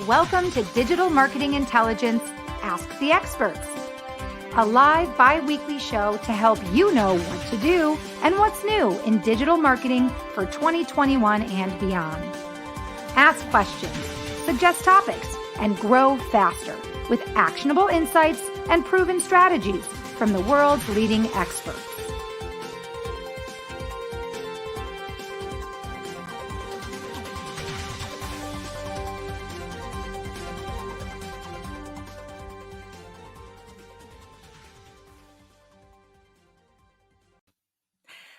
Welcome to Digital Marketing Intelligence Ask the Experts, a live bi-weekly show to help you know what to do and what's new in digital marketing for 2021 and beyond. Ask questions, suggest topics, and grow faster with actionable insights and proven strategies from the world's leading experts.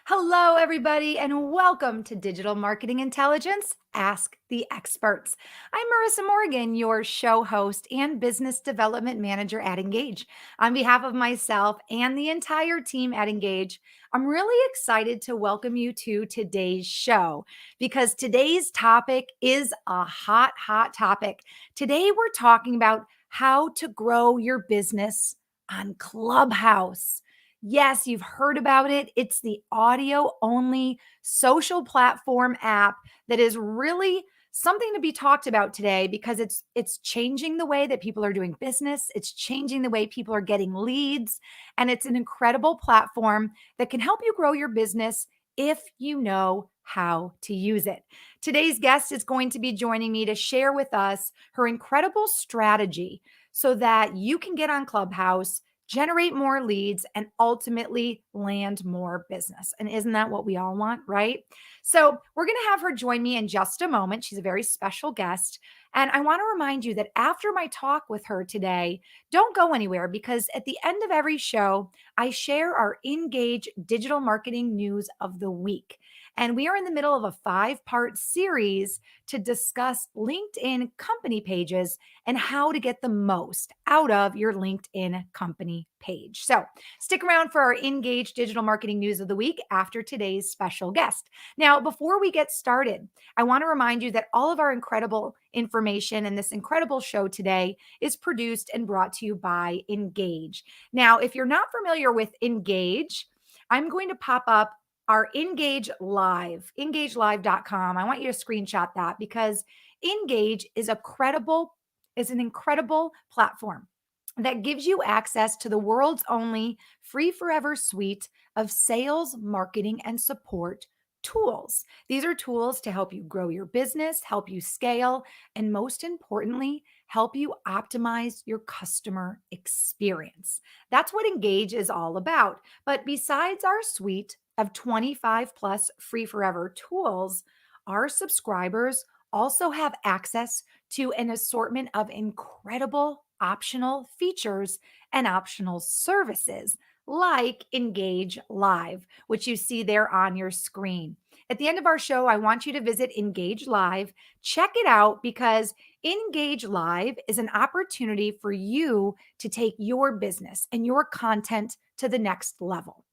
Hello, everybody, and welcome to Digital Marketing Intelligence Ask the Experts. I'm Marissa Morgan, your show host and business development manager at Engage. On behalf of myself and the entire team at Engage, I'm really excited to welcome you to today's show because today's topic is a hot topic. Today, we're talking about how to grow your business on Clubhouse. Yes, you've heard about it. It's the audio only social platform app that is really something to be talked about today because it's changing the way that people are doing business. It's changing the way people are getting leads, and it's an incredible platform that can help you grow your business if you know how to use it. Today's guest is going to be joining me to share with us her incredible strategy so that you can get on Clubhouse, generate more leads, and ultimately land more business. And isn't that what we all want, right? So we're going to have her join me in just a moment. She's a very special guest. And I want to remind you that after my talk with her today, don't go anywhere because at the end of every show, I share our Engage digital marketing news of the week. And we are in the middle of a 5-part series to discuss LinkedIn company pages and how to get the most out of your LinkedIn company page. So stick around for our Engage digital marketing news of the week after today's special guest. Now, before we get started, I want to remind you that all of our incredible information and this incredible show today is produced and brought to you by Engage. Now, if you're not familiar with Engage, I'm going to pop up our Engage Live, engagelive.com. I want you to screenshot that because Engage is an incredible platform that gives you access to the world's only free forever suite of sales, marketing, and support tools. These are tools to help you grow your business, help you scale, and most importantly, help you optimize your customer experience. That's what Engage is all about. But besides our suite of 25 plus free forever tools, our subscribers also have access to an assortment of incredible optional features and optional services like Engage Live, which you see there on your screen. At the end of our show, I want you to visit Engage Live. Check it out because Engage Live is an opportunity for you to take your business and your content to the next level.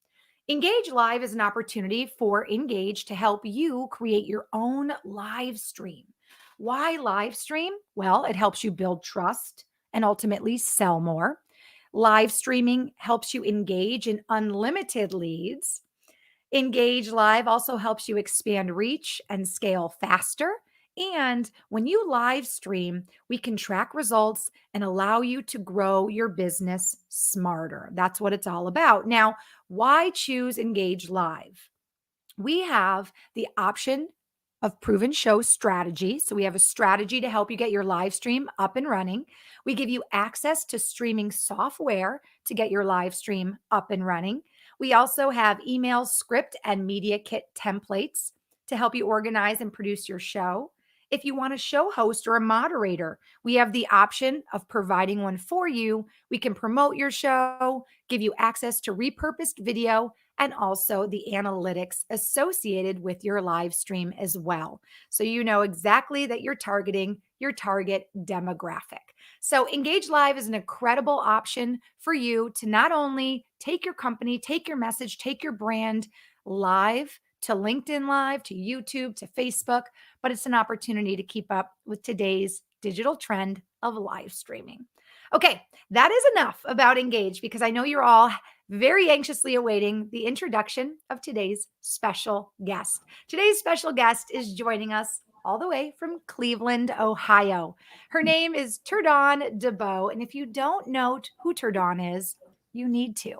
Engage Live is an opportunity for Engage to help you create your own live stream. Why live stream? Well, it helps you build trust and ultimately sell more. Live streaming helps you engage in unlimited leads. Engage Live also helps you expand reach and scale faster. And when you live stream, we can track results and allow you to grow your business smarter. That's what it's all about. Now, why choose Engage Live? We have the option of proven show strategy. So we have a strategy to help you get your live stream up and running. We give you access to streaming software to get your live stream up and running. We also have email script and media kit templates to help you organize and produce your show. If you want a show host or a moderator, we have the option of providing one for you. We can promote your show, give you access to repurposed video, and also the analytics associated with your live stream as well. So you know exactly that you're targeting your target demographic. So Engage Live is an incredible option for you to not only take your company, take your message, take your brand live to LinkedIn Live, to YouTube, to Facebook, but it's an opportunity to keep up with today's digital trend of live streaming. Okay, that is enough about Engage because I know you're all very anxiously awaiting the introduction of today's special guest. Today's special guest is joining us all the way from Cleveland, Ohio. Her name is Turdon DeBow. And if you don't know who Turdon is, you need to.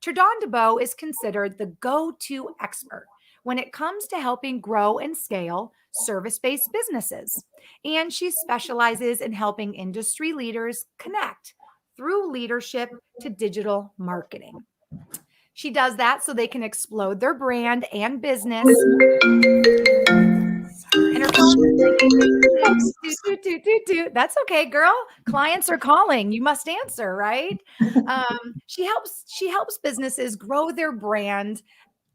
Turdon DeBow is considered the go-to expert when it comes to helping grow and scale service-based businesses. And she specializes in helping industry leaders connect through leadership to digital marketing. She does that so they can explode their brand and business. And her phone is ringing. That's okay, girl. Clients are calling. You must answer, right? She helps businesses grow their brand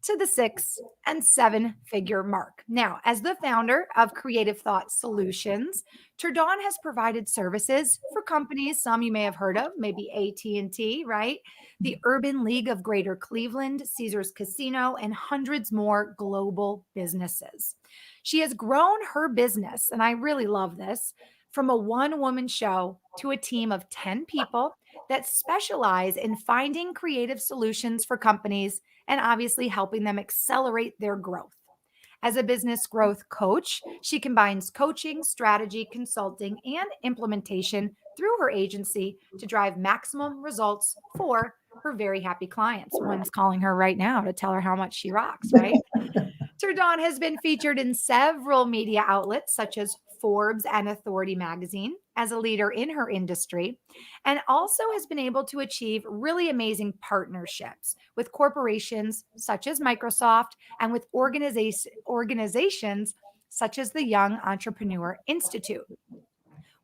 to the 6 and 7 figure mark. Now, as the founder of Creative Thought Solutions, Turdon has provided services for companies, some you may have heard of, maybe AT&T, right? The Urban League of Greater Cleveland, Caesars Casino, and hundreds more global businesses. She has grown her business, and I really love this, from a one-woman show to a team of 10 people that specialize in finding creative solutions for companies and obviously helping them accelerate their growth. As a business growth coach, she combines coaching, strategy, consulting, and implementation through her agency to drive maximum results for her very happy clients. One's calling her right now to tell her how much she rocks, right? Turdon has been featured in several media outlets such as Forbes and Authority magazine as a leader in her industry, and also has been able to achieve really amazing partnerships with corporations such as Microsoft and with organizations such as the Young Entrepreneur Institute.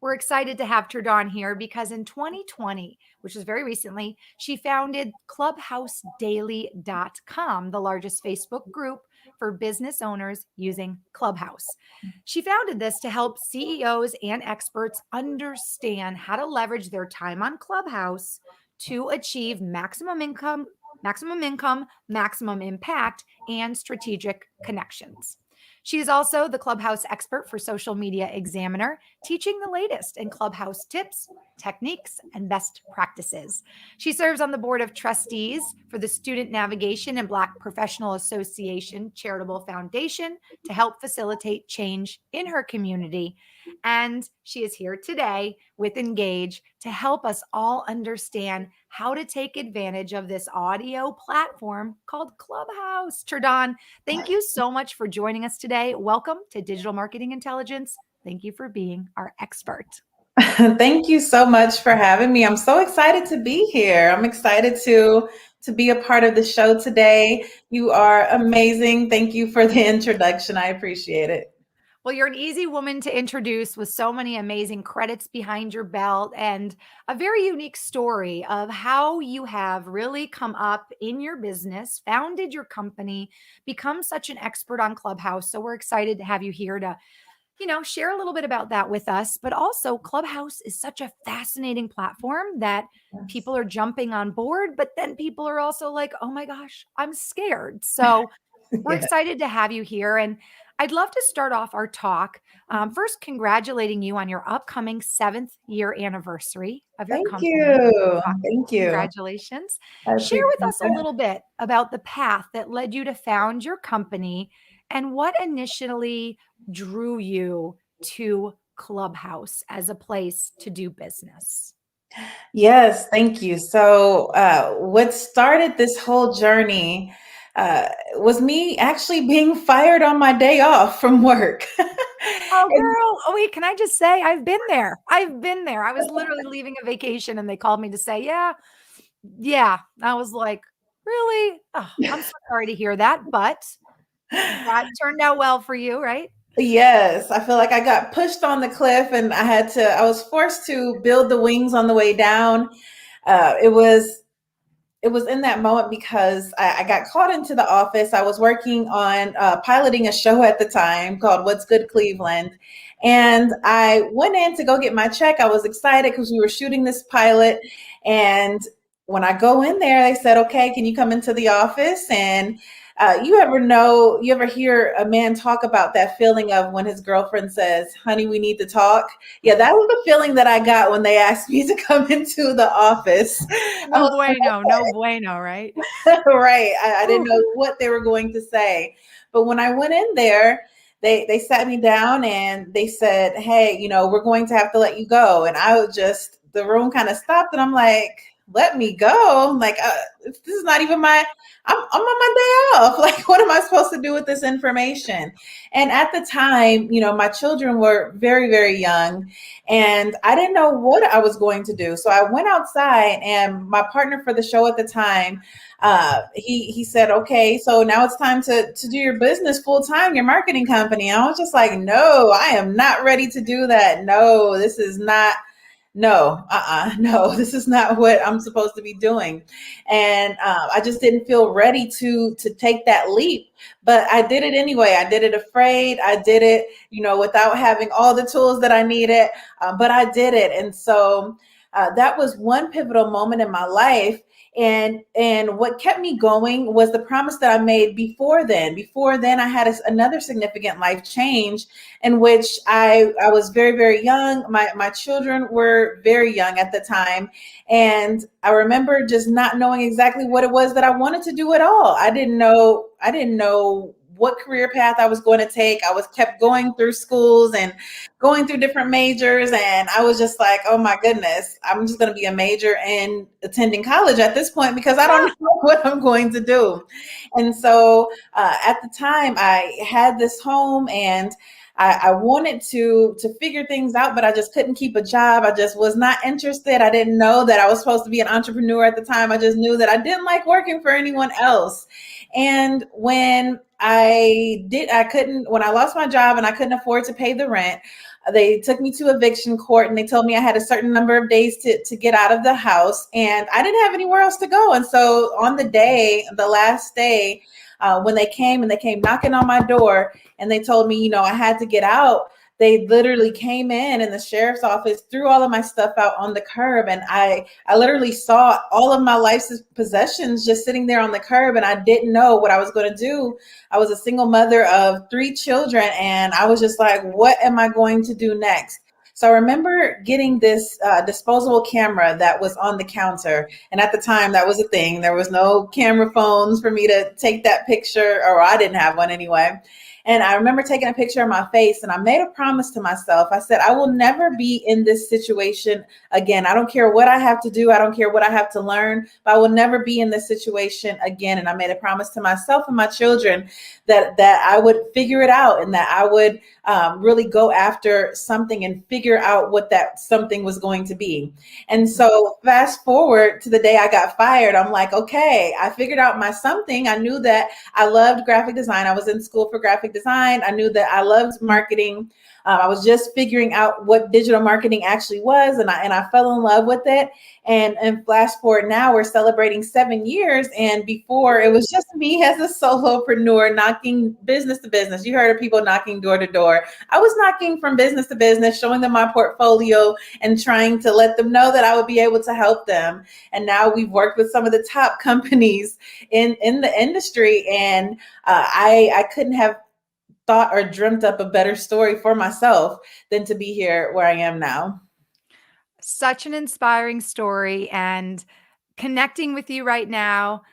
We're excited to have Turdon here because in 2020, which is very recently, she founded ClubhouseDaily.com, the largest Facebook group for business owners using Clubhouse. She founded this to help CEOs and experts understand how to leverage their time on Clubhouse to achieve maximum income, maximum impact, and strategic connections. She is also the Clubhouse expert for Social Media Examiner, teaching the latest in Clubhouse tips, techniques, and best practices. She serves on the board of trustees for the Student Navigation and Black Professional Association Charitable Foundation to help facilitate change in her community. And she is here today with Engage to help us all understand how to take advantage of this audio platform called Clubhouse. Turdon, thank you so much for joining us today. Welcome to Digital Marketing Intelligence. Thank you for being our expert. Thank you so much for having me. I'm so excited to be here. I'm excited to be a part of the show today. You are amazing. Thank you for the introduction. I appreciate it. Well, you're an easy woman to introduce with so many amazing credits behind your belt and a very unique story of how you have really come up in your business, founded your company, become such an expert on Clubhouse. So we're excited to have you here to share a little bit about that with us. But also, Clubhouse is such a fascinating platform that people are jumping on board, but then people are also like, oh my gosh, I'm scared. So we're excited to have you here. And I'd love to start off our talk first congratulating you on your upcoming 7th year anniversary of your company. Thank you. Congratulations. Share with us a little bit about the path that led you to found your company and what initially drew you to Clubhouse as a place to do business. Yes, thank you. So what started this whole journey was me actually being fired on my day off from work. Oh, girl. Oh, wait, can I just say I've been there. I was literally leaving a vacation and they called me to say, yeah. I was like, really? Oh, I'm so sorry to hear that, but that turned out well for you, right? Yes, I feel like I got pushed on the cliff and I was forced to build the wings on the way down. It was in that moment because I got called into the office. I was working on piloting a show at the time called What's Good Cleveland. And I went in to go get my check. I was excited because we were shooting this pilot. And when I go in there, they said, okay, can you come into the office? And you ever hear a man talk about that feeling of when his girlfriend says, honey, we need to talk? Yeah, that was the feeling that I got when they asked me to come into the office. No bueno, right? Right. I didn't know what they were going to say. But when I went in there, they sat me down and they said, "Hey, we're going to have to let you go." And I was just the room kind of stopped, and I'm like, "Let me go?" I'm like, this is not even my. I'm on my day off. Like, what am I supposed to do with this information? And at the time, my children were very, very young, and I didn't know what I was going to do. So I went outside, and my partner for the show at the time, he said, "Okay, so now it's time to do your business full time, your marketing company." And I was just like, "No, I am not ready to do that. No, this is not. No, no, this is not what I'm supposed to be doing." And I just didn't feel ready to take that leap. But I did it anyway. I did it afraid. I did it, without having all the tools that I needed. But I did it, and so that was one pivotal moment in my life. And what kept me going was the promise that I made before then. Before then, I had another significant life change in which I was very, very young. My children were very young at the time. And I remember just not knowing exactly what it was that I wanted to do at all. I didn't know what career path I was going to take. I was kept going through schools and going through different majors. And I was just like, oh my goodness, I'm just going to be a major in attending college at this point because I don't know what I'm going to do. And so at the time, I had this home, and I wanted to figure things out, but I just couldn't keep a job. I just was not interested. I didn't know that I was supposed to be an entrepreneur at the time. I just knew that I didn't like working for anyone else. And when I lost my job and I couldn't afford to pay the rent, they took me to eviction court, and they told me I had a certain number of days to get out of the house, and I didn't have anywhere else to go. And so on the last day, when they came knocking on my door, and they told me, I had to get out. They literally came in the sheriff's office, threw all of my stuff out on the curb. And I literally saw all of my life's possessions just sitting there on the curb. And I didn't know what I was going to do. I was a single mother of 3 children. And I was just like, what am I going to do next? So I remember getting this disposable camera that was on the counter. And at the time, that was a thing. There was no camera phones for me to take that picture, or I didn't have one anyway. And I remember taking a picture of my face, and I made a promise to myself. I said, I will never be in this situation again. I don't care what I have to do. I don't care what I have to learn, but I will never be in this situation again. And I made a promise to myself and my children that I would figure it out, and that I would really go after something and figure out what that something was going to be. And so fast forward to the day I got fired, I'm like, okay, I figured out my something. I knew that I loved graphic design. I was in school for graphic design. I knew that I loved marketing. I was just figuring out what digital marketing actually was, and I fell in love with it. And flash forward now, we're celebrating 7 years, and before it was just me as a solopreneur knocking business to business. You heard of people knocking door to door. I was knocking from business to business, showing them my portfolio and trying to let them know that I would be able to help them. And now we've worked with some of the top companies in the industry, and I couldn't have thought or dreamt up a better story for myself than to be here where I am now. Such an inspiring story, and connecting with you right now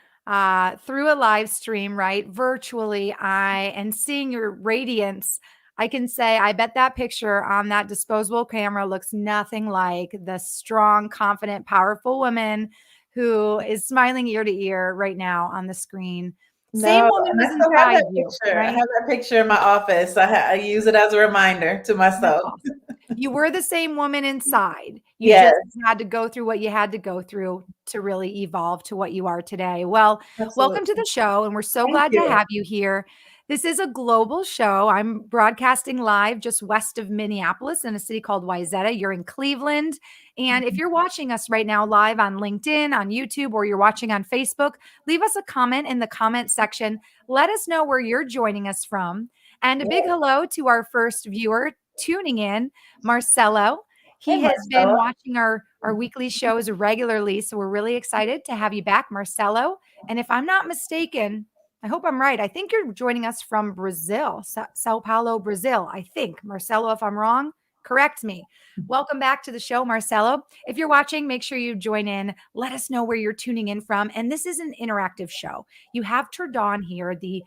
through a live stream, right? Virtually, and seeing your radiance. I can say, I bet that picture on that disposable camera looks nothing like the strong, confident, powerful woman who is smiling ear to ear right now on the screen. Same No, woman and I was still have inside that you, picture. I right? have that picture in my office. I use it as a reminder to That's myself. awesome. You were the same woman inside. You Yes, just had to go through what you had to go through to really evolve to what you are today. Well, welcome to absolutely. the show, and we're so Thank glad to you. have you here. This is a global show. I'm broadcasting live just west of Minneapolis in a city called Wayzata. You're in Cleveland. And if you're watching us right now live on LinkedIn, on YouTube, or you're watching on Facebook, leave us a comment in the comment section. Let us know where you're joining us from. And a big Yeah. hello to our first viewer tuning in, Marcelo. Hey, He has been Marcella. watching our weekly shows regularly. So we're really excited to have you back, Marcelo. And if I'm not mistaken, I hope I'm right. I think you're joining us from Brazil, Sao Paulo, Brazil. I think. Marcelo, if I'm wrong, Correct me. Welcome back to the show, Marcelo. If you're watching, make sure you join in. Let us know where you're tuning in from. And this is an interactive show. You have Turdon here, the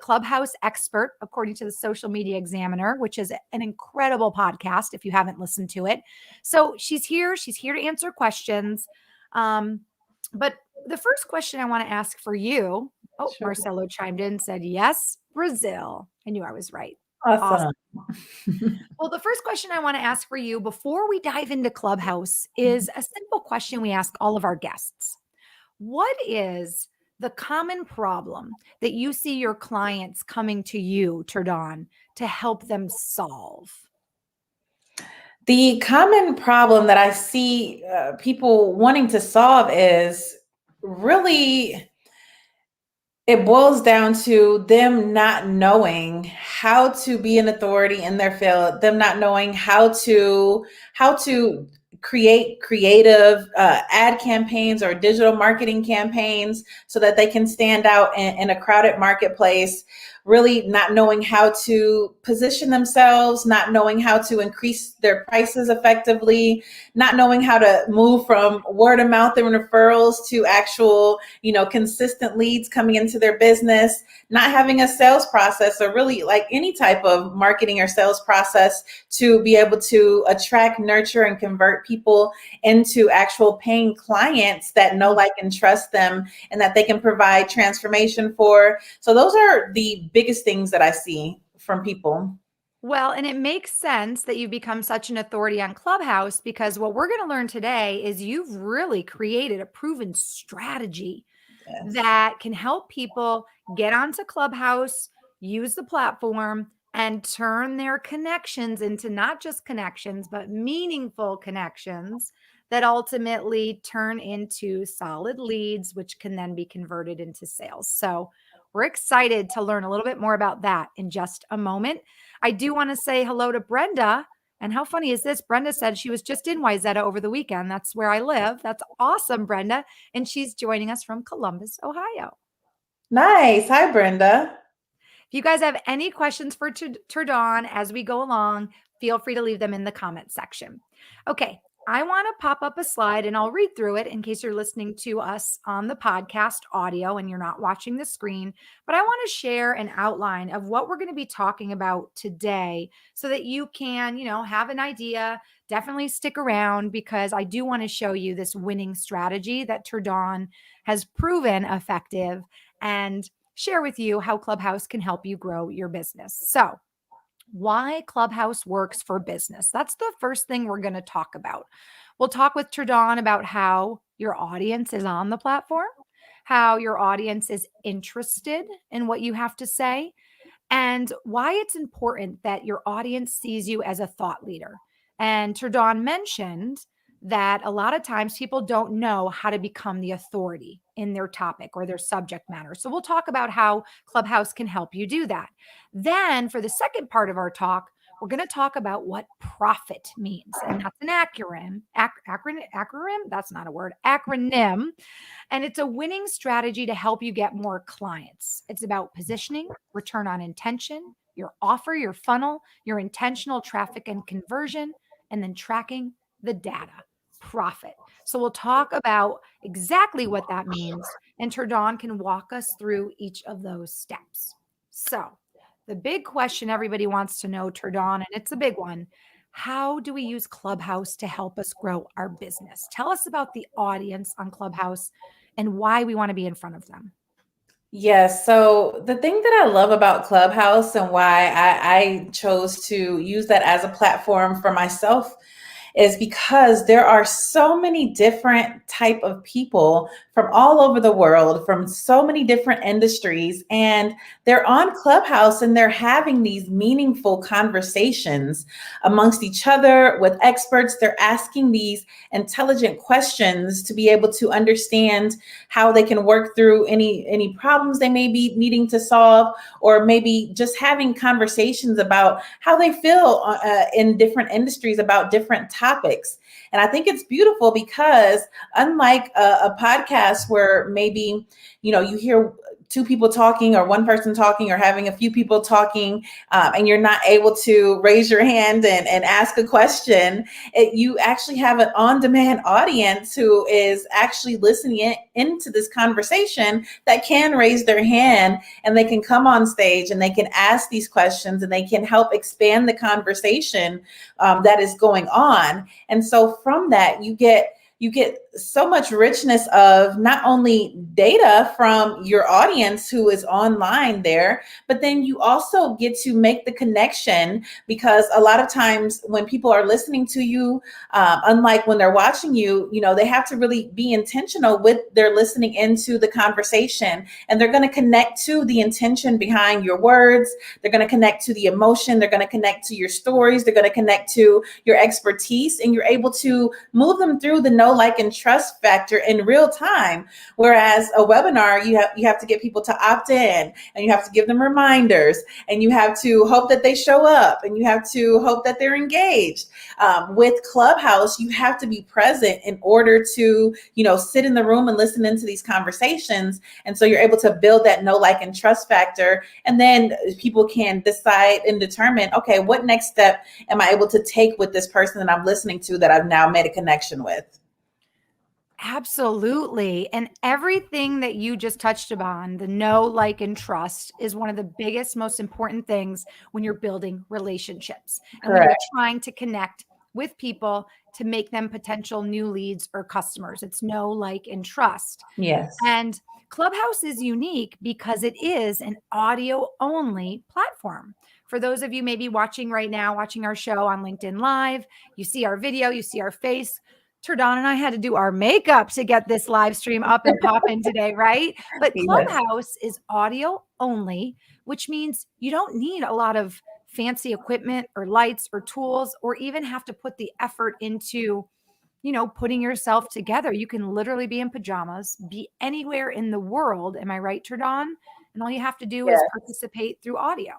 Clubhouse expert, according to the Social Media Examiner, which is an incredible podcast if you haven't listened to it. So she's here. She's here to answer questions. But the first question I want to ask for you, Sure. Marcelo chimed in and said, yes, Brazil. I knew I was right. Awesome. Well, the first question I want to ask for you before we dive into Clubhouse is a simple question we ask all of our guests. What is the common problem that you see your clients coming to you, Turdon, to help them solve? The common problem that I see people wanting to solve is really, it boils down to them not knowing how to be an authority in their field, them not knowing how to create creative ad campaigns or digital marketing campaigns so that they can stand out in a crowded marketplace, really not knowing how to position themselves, not knowing how to increase their prices effectively, not knowing how to move from word of mouth and referrals to actual, consistent leads coming into their business, not having a sales process or really like any type of marketing or sales process to be able to attract, nurture, and convert people into actual paying clients that know, like, and trust them and that they can provide transformation for. So those are the biggest things that I see from people. Well, and it makes sense that you've become such an authority on Clubhouse because what we're going to learn today is you've really created a proven strategy that can help people get onto Clubhouse, use the platform, and turn their connections into not just connections, but meaningful connections that ultimately turn into solid leads, which can then be converted into sales. So we're excited to learn a little bit more about that in just a moment. I do want to say hello to Brenda. And how funny is this? Brenda said she was just in Wayzata over the weekend. That's where I live. That's awesome, Brenda. And she's joining us from Columbus, Ohio. Nice. Hi, Brenda. If you guys have any questions for Turdon as we go along, feel free to leave them in the comment section. Okay, I want to pop up a slide and I'll read through it in case you're listening to us on the podcast audio and you're not watching the screen. But I want to share an outline of what we're going to be talking about today so that you can, have an idea. Definitely stick around because I do want to show you this winning strategy that Turdon has proven effective and share with you how Clubhouse can help you grow your business. So, why Clubhouse works for business. That's the first thing we're going to talk about. We'll talk with Turdon about how your audience is on the platform, how your audience is interested in what you have to say, and why it's important that your audience sees you as a thought leader. And Turdon mentioned that a lot of times people don't know how to become the authority in their topic or their subject matter. So we'll talk about how Clubhouse can help you do that. Then for the second part of our talk, we're going to talk about what profit means. And that's an acronym. That's not a word. Acronym. And it's a winning strategy to help you get more clients. It's about positioning, return on intention, your offer, your funnel, your intentional traffic and conversion, and then tracking the data, profit. So we'll talk about exactly what that means, and Turdon can walk us through each of those steps. So the big question everybody wants to know, Turdon, and it's a big one, how do we use Clubhouse to help us grow our business? Tell us about the audience on Clubhouse and why we want to be in front of them. Yes. So the thing that I love about Clubhouse and why I chose to use that as a platform for myself is because there are so many different type of people from all over the world, from so many different industries, and they're on Clubhouse and they're having these meaningful conversations amongst each other with experts. They're asking these intelligent questions to be able to understand how they can work through any problems they may be needing to solve, or maybe just having conversations about how they feel in different industries about different topics. And I think it's beautiful because unlike a podcast where maybe, you hear two people talking or one person talking or having a few people talking, and you're not able to raise your hand and ask a question, you actually have an on-demand audience who is actually listening into this conversation that can raise their hand and they can come on stage and they can ask these questions and they can help expand the conversation that is going on. And so from that, you get so much richness of not only data from your audience who is online there, but then you also get to make the connection, because a lot of times when people are listening to you, unlike when they're watching you, they have to really be intentional with their listening into the conversation, and they're going to connect to the intention behind your words. They're going to connect to the emotion. They're going to connect to your stories. They're going to connect to your expertise, and you're able to move them through the know, like, and trust factor in real time. Whereas a webinar, you have to get people to opt in, and you have to give them reminders, and you have to hope that they show up, and you have to hope that they're engaged. With Clubhouse, you have to be present in order to, sit in the room and listen into these conversations. And so you're able to build that know, like, and trust factor. And then people can decide and determine, okay, what next step am I able to take with this person that I'm listening to that I've now made a connection with? Absolutely. And everything that you just touched upon, the know, like, and trust, is one of the biggest, most important things when you're building relationships and when you're Correct. trying to connect with people to make them potential new leads or customers. It's know, like, and trust. Yes. And Clubhouse is unique because it is an audio only platform. For those of you maybe watching right now, watching our show on LinkedIn Live, you see our video, you see our face. Turdon and I had to do our makeup to get this live stream up and popping today, right? But Yes. Clubhouse is audio only, which means you don't need a lot of fancy equipment or lights or tools, or even have to put the effort into, putting yourself together. You can literally be in pajamas, be anywhere in the world. Am I right, Turdon? And all you have to do is participate through audio.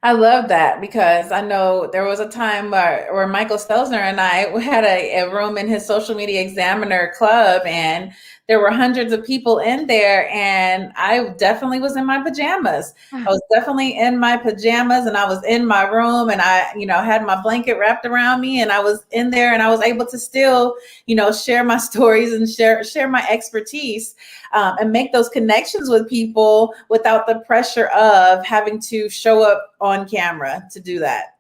I love that, because I know there was a time where Michael Stelzner and I had a room in his Social Media Examiner club, and there were hundreds of people in there, and I definitely was in my pajamas. I was definitely in my pajamas, and I was in my room, and I, had my blanket wrapped around me, and I was in there, and I was able to still, share my stories and share my expertise, and make those connections with people without the pressure of having to show up on camera to do that.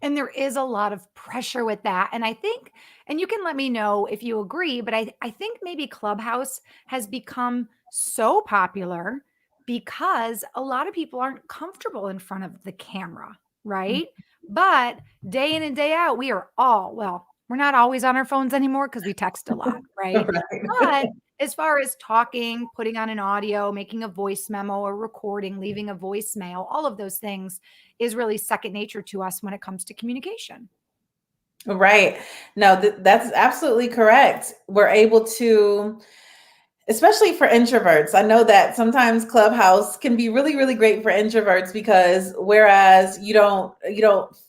And there is a lot of pressure with that. And I think, and you can let me know if you agree, but I think maybe Clubhouse has become so popular because a lot of people aren't comfortable in front of the camera, right? But day in and day out, we are all, well, we're not always on our phones anymore because we text a lot, right? Right. But as far as talking, putting on an audio, making a voice memo or recording, leaving a voicemail, all of those things is really second nature to us when it comes to communication. Right. No, that's absolutely correct. We're able to, especially for introverts. I know that sometimes Clubhouse can be really, really great for introverts, because whereas you don't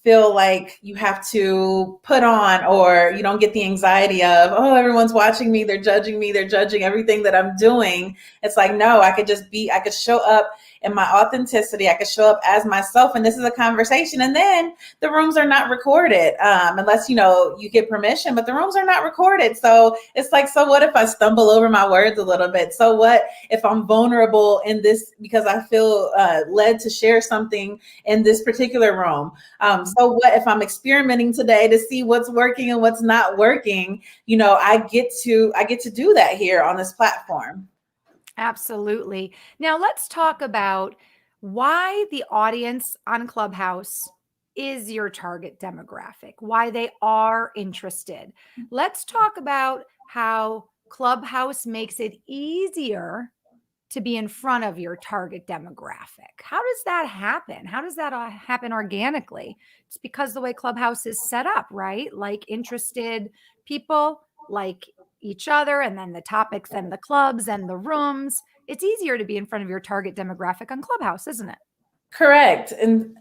feel like you have to put on, or you don't get the anxiety of, oh, everyone's watching me, they're judging everything that I'm doing. It's like, no, I could show up in my authenticity. I could show up as myself, and this is a conversation. And then the rooms are not recorded, unless you get permission. But the rooms are not recorded, so it's like, so what if I stumble over my words a little bit? So what if I'm vulnerable in this because I feel led to share something in this particular room? So what if I'm experimenting today to see what's working and what's not working? I get to do that here on this platform. Absolutely. Now let's talk about why the audience on Clubhouse is your target demographic, why they are interested. Let's talk about how Clubhouse makes it easier to be in front of your target demographic. How does that happen? How does that happen organically? It's because the way Clubhouse is set up, right? Like interested people, like each other, and then the topics and the clubs and the rooms. It's easier to be in front of your target demographic on Clubhouse, isn't it? Correct. And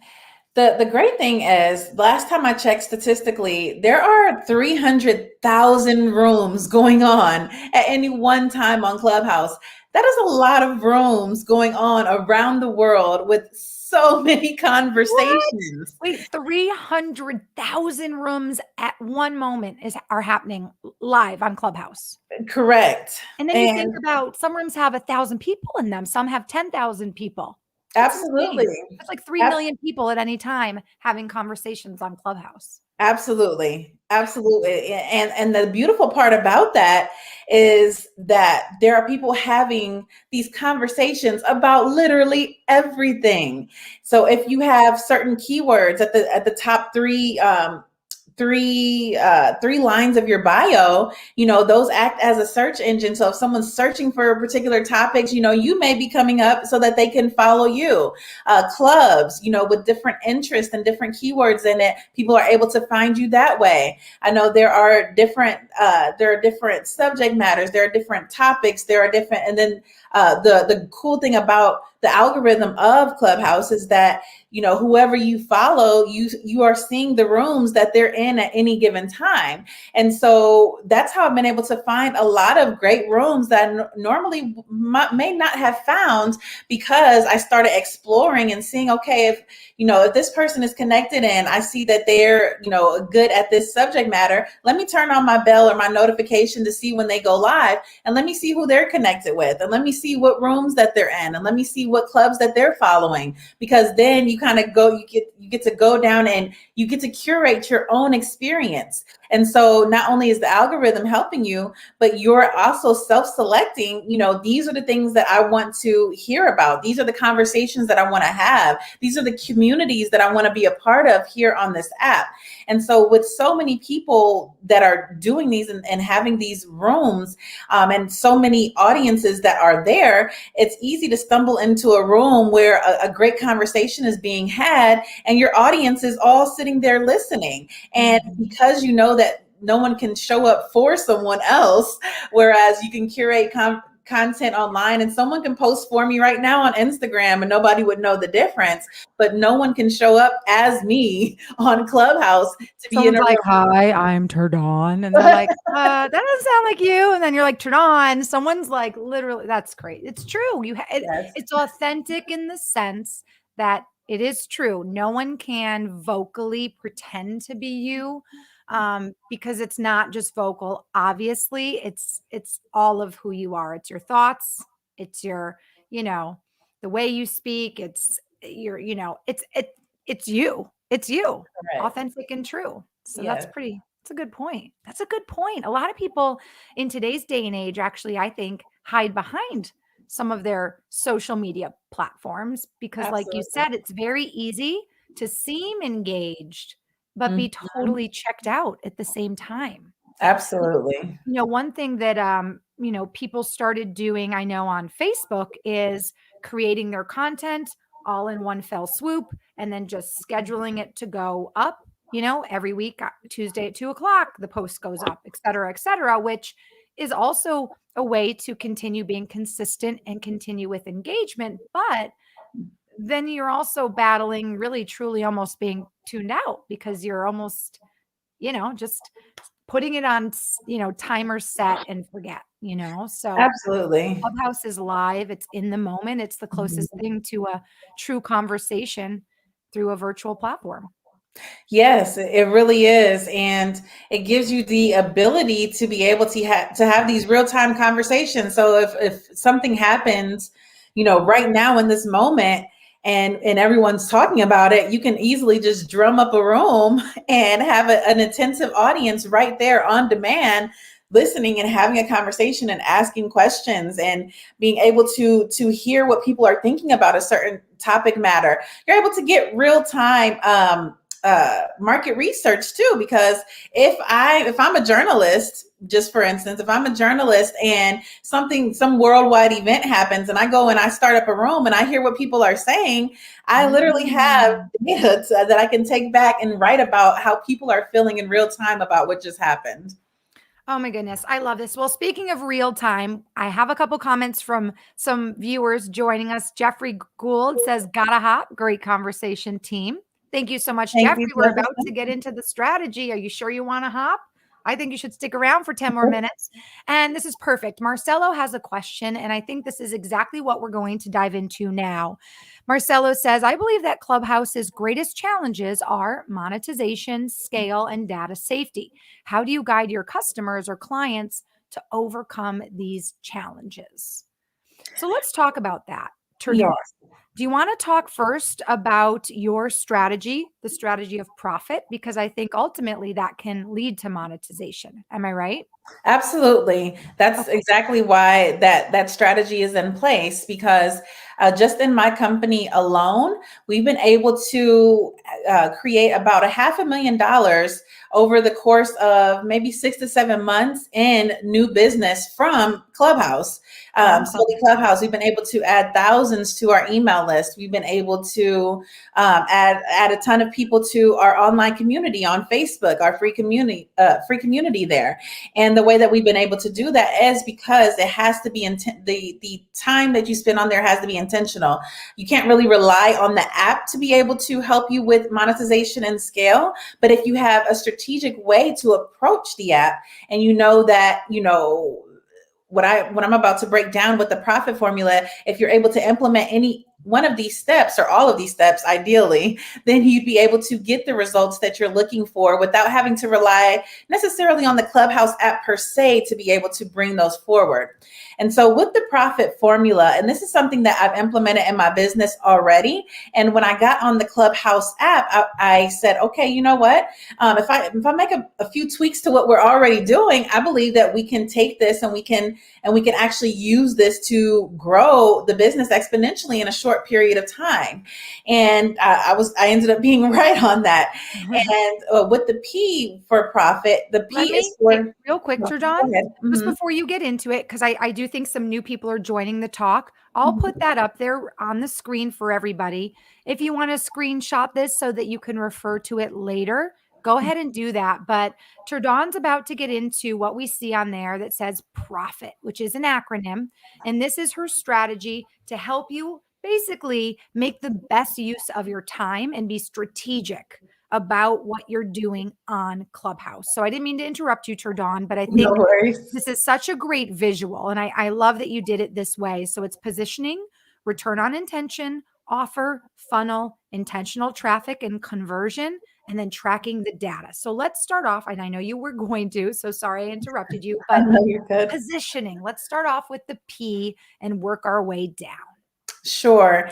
The great thing is, last time I checked statistically, there are 300,000 rooms going on at any one time on Clubhouse. That is a lot of rooms going on around the world with so many What? conversations. Wait, 300,000 rooms at one moment are happening live on Clubhouse. Correct. And then you think And about some rooms have 1,000 people in them, some have 10,000 people. That's absolutely. insane. That's like 3 million people at any time having conversations on Clubhouse. Absolutely. Absolutely. And the beautiful part about that is that there are people having these conversations about literally everything. So if you have certain keywords at the top three lines of your bio, those act as a search engine. So if someone's searching for particular topics, you may be coming up so that they can follow you. Clubs, with different interests and different keywords in it, people are able to find you that way. I know there are different subject matters, there are different topics, there are different, and then the cool thing about the algorithm of Clubhouse is that whoever you follow, you are seeing the rooms that they're in at any given time. And so that's how I've been able to find a lot of great rooms that normally may not have found, because I started exploring and seeing, okay, if this person is connected and I see that they're good at this subject matter, let me turn on my bell or my notification to see when they go live, and let me see who they're connected with, and let me see what rooms that they're in, and let me see what clubs that they're following, because then you kind of you get to go down and you get to curate your own experience. And so not only is the algorithm helping you, but you're also self-selecting, these are the things that I want to hear about. These are the conversations that I want to have. These are the communities that I want to be a part of here on this app. And so with so many people that are doing these and having these rooms, and so many audiences that are there, it's easy to stumble into a room where a great conversation is being had and your audience is all sitting there listening. And because you know that no one can show up for someone else, whereas you can curate content online, and someone can post for me right now on Instagram and nobody would know the difference, but no one can show up as me on Clubhouse to be in Someone's a like, room. "Hi, I'm turned on," and they're like, that doesn't sound like you." And then you're like, "Turn on." Someone's like, literally, that's great. It's true. Yes. It's authentic in the sense that it is true. No one can vocally pretend to be you, because it's not just vocal. Obviously, it's all of who you are. It's your thoughts. It's your, you know, the way you speak. It's your, it's you. It's you, Correct. authentic and true. So Yes. that's a good point. That's a good point. A lot of people in today's day and age actually, I think, hide behind some of their social media platforms because, like you Absolutely. said, it's very easy to seem engaged, but be Mhm. totally checked out at the same time. Absolutely. One thing that people started doing, I know on Facebook, is creating their content all in one fell swoop and then just scheduling it to go up, every week, Tuesday at 2 o'clock, the post goes up, et cetera, which is also a way to continue being consistent and continue with engagement. But then you're also battling really truly almost being tuned out because you're almost, just putting it on, timer set and forget, so Absolutely. Clubhouse is live, it's in the moment, it's the closest Mhm. thing to a true conversation through a virtual platform. Yes, it really is, and it gives you the ability to be able to have these real time conversations. So if something happens, right now in this moment, and everyone's talking about it, you can easily just drum up a room and have an attentive audience right there on demand, listening and having a conversation and asking questions and being able to hear what people are thinking about a certain topic matter. You're able to get real time market research too, because if I'm a journalist, just for instance, if I'm a journalist and some worldwide event happens and I go and I start up a room and I hear what people are saying, I literally have Mm. data that I can take back and write about how people are feeling in real time about what just happened. Oh my goodness, I love this. Well, speaking of real time, I have a couple comments from some viewers joining us. Jeffrey Gould says, "Gotta hop, great conversation team." Thank you so much, Thank you Jeffrey. so We're about to get into the strategy. Are you sure you want to hop? I think you should stick around for 10 more much. minutes. And this is perfect. Marcelo has a question, and I think this is exactly what we're going to dive into now. Marcelo says, I believe that Clubhouse's greatest challenges are monetization, scale, and data safety. How do you guide your customers or clients to overcome these challenges? So let's talk about that. Turdon, Yes. do you want to talk first about your strategy, the strategy of profit? Because I think ultimately that can lead to monetization. Am I right? Absolutely. That's Okay. exactly why that strategy is in place because just in my company alone, we've been able to create about $500,000 over the course of maybe 6 to 7 months in new business from Clubhouse. Awesome. Slowly Clubhouse, we've been able to add thousands to our email list. We've been able to add a ton of people to our online community on Facebook, our free community there. And the way that we've been able to do that is because it has to be the time that you spend on there has to be intentional. You can't really rely on the app to be able to help you with monetization and scale. But if you have a strategic way to approach the app and you know that, what I'm about to break down with the profit formula, if you're able to implement any one of these steps or all of these steps, ideally, then you'd be able to get the results that you're looking for without having to rely necessarily on the Clubhouse app per se to be able to bring those forward. And so with the profit formula, and this is something that I've implemented in my business already. And when I got on the Clubhouse app, I said, okay, you know what? If I make a few tweaks to what we're already doing, I believe that we can take this and we can actually use this to grow the business exponentially in a short period of time. And I ended up being right on that. And with the P for profit, the P Let is me for. real quick, Go Turdon, ahead. just Mhm. before you get into it, because I do think some new people are joining the talk. I'll put Mhm. that up there on the screen for everybody. If you want to screenshot this so that you can refer to it later, go ahead and do that. But Turdon's about to get into what we see on there that says profit, which is an acronym. And this is her strategy to help you basically make the best use of your time and be strategic about what you're doing on Clubhouse. So I didn't mean to interrupt you, Turdon, but I No think worries. this is such a great visual. And I love that you did it this way. So it's positioning, return on intention, offer, funnel, intentional traffic and conversion, and then tracking the data. So let's start off. And I know you were going to, so sorry I interrupted you, I but know you're good. positioning. Let's start off with the P and work our way down. Sure.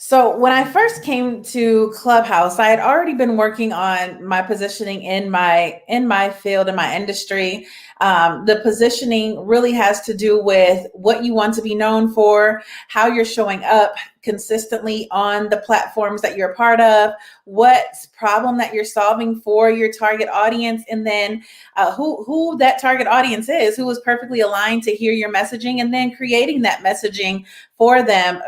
So when I first came to Clubhouse, I had already been working on my positioning in my field, in my industry. The positioning really has to do with what you want to be known for, how you're showing up consistently on the platforms that you're a part of, what problem that you're solving for your target audience, and then who that target audience is, who is perfectly aligned to hear your messaging, and then creating that messaging for them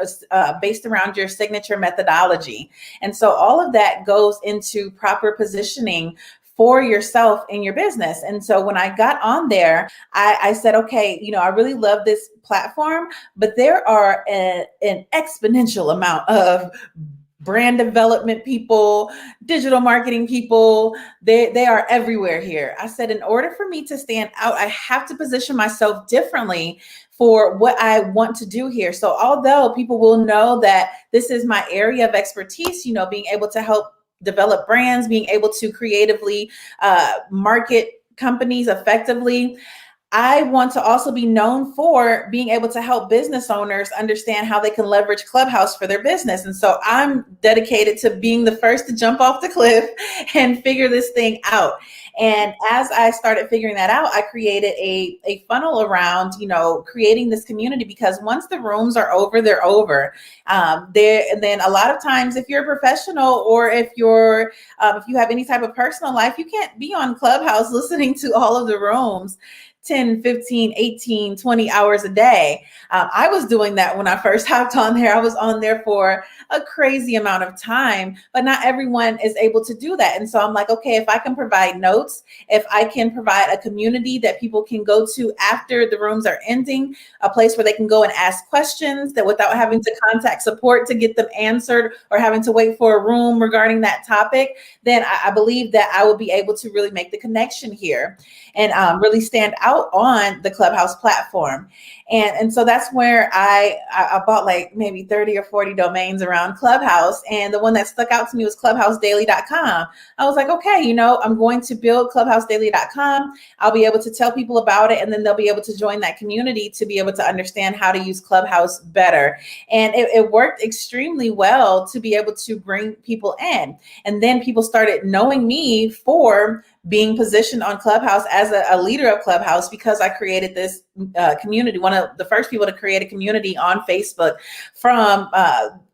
based around your signature methodology. And so all of that goes into proper positioning for yourself in your business. And so when I got on there, I said, okay, I really love this platform, but there are an exponential amount of brand development people, digital marketing people, they are everywhere here. I said, in order for me to stand out, I have to position myself differently for what I want to do here. So although people will know that this is my area of expertise, being able to help develop brands, being able to creatively market companies effectively, I want to also be known for being able to help business owners understand how they can leverage Clubhouse for their business. And so I'm dedicated to being the first to jump off the cliff and figure this thing out. And as I started figuring that out, I created a funnel around, creating this community, because once the rooms are over, they're over. And then a lot of times, if you're a professional or if you have any type of personal life, you can't be on Clubhouse listening to all of the rooms 10, 15, 18, 20 hours a day. I was doing that when I first hopped on there. I was on there for a crazy amount of time, but not everyone is able to do that. And so I'm like, okay, if I can provide notes notes, if I can provide a community that people can go to after the rooms are ending, a place where they can go and ask questions that without having to contact support to get them answered or having to wait for a room regarding that topic, then I believe that I will be able to really make the connection here and really stand out on the Clubhouse platform. And so that's where I bought like maybe 30 or 40 domains around Clubhouse. And the one that stuck out to me was clubhousedaily.com. I was like, okay, I'm going to build clubhousedaily.com. I'll be able to tell people about it, and then they'll be able to join that community to be able to understand how to use Clubhouse better. And it worked extremely well to be able to bring people in. And then people started knowing me for being positioned on Clubhouse as a leader of Clubhouse, because I created this community, one of the first people to create a community on Facebook from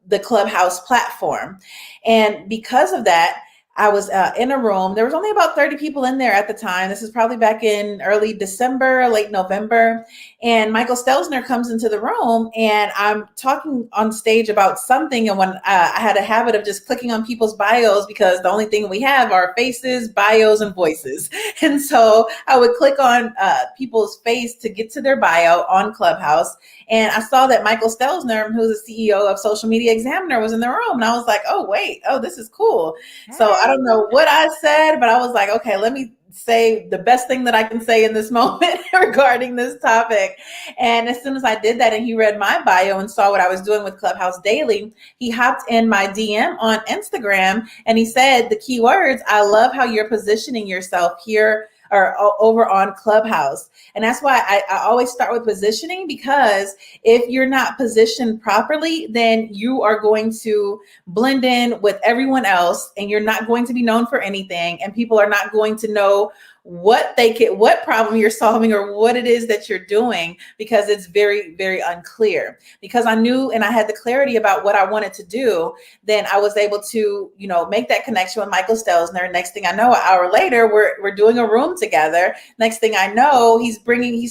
the Clubhouse platform. And because of that, I was in a room. There was only about 30 people in there at the time. This is probably back in early December, late November. And Michael Stelzner comes into the room, and I'm talking on stage about something. And when I had a habit of just clicking on people's bios, because the only thing we have are faces, bios, and voices. And so I would click on people's face to get to their bio on Clubhouse. And I saw that Michael Stelzner, who's the CEO of Social Media Examiner, was in the room. And I was like, oh, wait, this is cool. So I don't know what I said, but I was like, okay, let me say the best thing that I can say in this moment regarding this topic. And as soon as I did that and he read my bio and saw what I was doing with Clubhouse Daily, he hopped in my DM on Instagram and he said the keywords, I love how you're positioning yourself here or over on Clubhouse. And that's why I always start with positioning, because if you're not positioned properly, then you are going to blend in with everyone else and you're not going to be known for anything. And people are not going to know what problem you're solving or what it is that you're doing, because it's very, very unclear. Because I knew and I had the clarity about what I wanted to do, then I was able to, make that connection with Michael Stelzner. Next thing I know, an hour later, we're doing a room together. Next thing I know, he's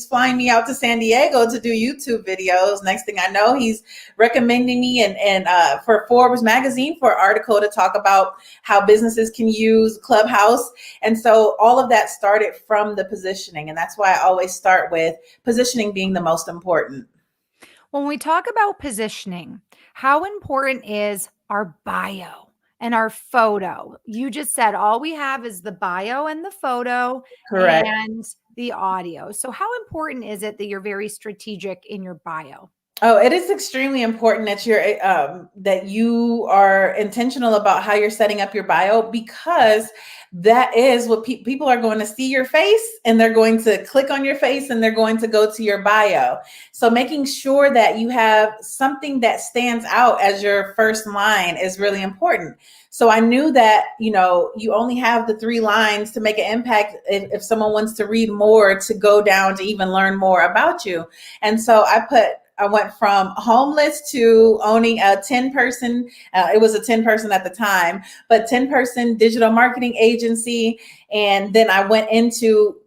flying me out to San Diego to do YouTube videos. Next thing I know, he's recommending me and for Forbes magazine for an article to talk about how businesses can use Clubhouse. And so all of that started from the positioning. And that's why I always start with positioning being the most important. When we talk about positioning, how important is our bio and our photo? You just said all we have is the bio and the photo. Correct. And the audio. So how important is it that you're very strategic in your bio? Oh, it is extremely important that you are intentional about how you're setting up your bio, because that is what people are going to see your face, and they're going to click on your face and they're going to go to your bio. So making sure that you have something that stands out as your first line is really important. So I knew that, you only have the 3 lines to make an impact if someone wants to read more, to go down to even learn more about you. And so I went from homeless to owning a 10-person, it was a 10-person at the time, but 10-person digital marketing agency. And then I went into,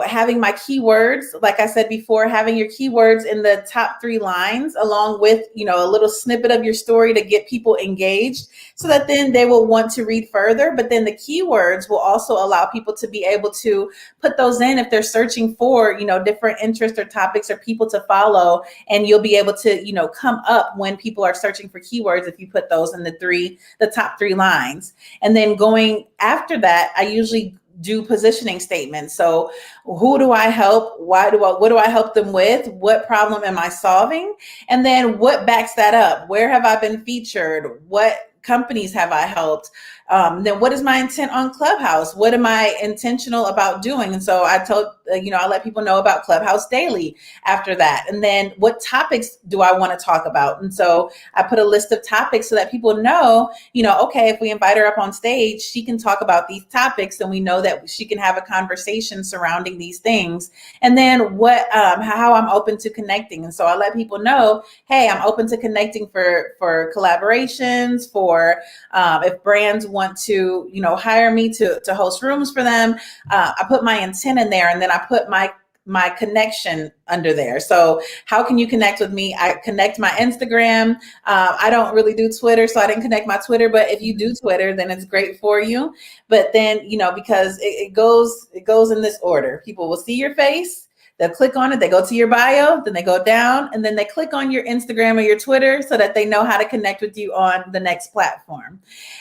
having my keywords, like I said before, having your keywords in the top 3 lines, along with, a little snippet of your story to get people engaged, so that then they will want to read further. But then the keywords will also allow people to be able to put those in if they're searching for, different interests or topics or people to follow. And you'll be able to, come up when people are searching for keywords if you put those in the top 3 lines. And then going after that, I usually do positioning statements. So who do I help? What do I help them with? What problem am I solving? And then what backs that up? Where have I been featured? What companies have I helped? Then what is my intent on Clubhouse? What am I intentional about doing? And so I I let people know about Clubhouse Daily after that. And then what topics do I want to talk about? And so I put a list of topics so that people know, okay, if we invite her up on stage, she can talk about these topics, and we know that she can have a conversation surrounding these things. And then how I'm open to connecting. And so I let people know, hey, I'm open to connecting for collaborations, for if brands want to, hire me to host rooms for them. I put my intent in there, and then I put my my connection under there. So how can you connect with me? I connect my Instagram. I don't really do Twitter, so I didn't connect my Twitter. But if you do Twitter, then it's great for you. But then, because it goes in this order. People will see your face. They'll click on it, they go to your bio, then they go down, and then they click on your Instagram or your Twitter so that they know how to connect with you on the next platform.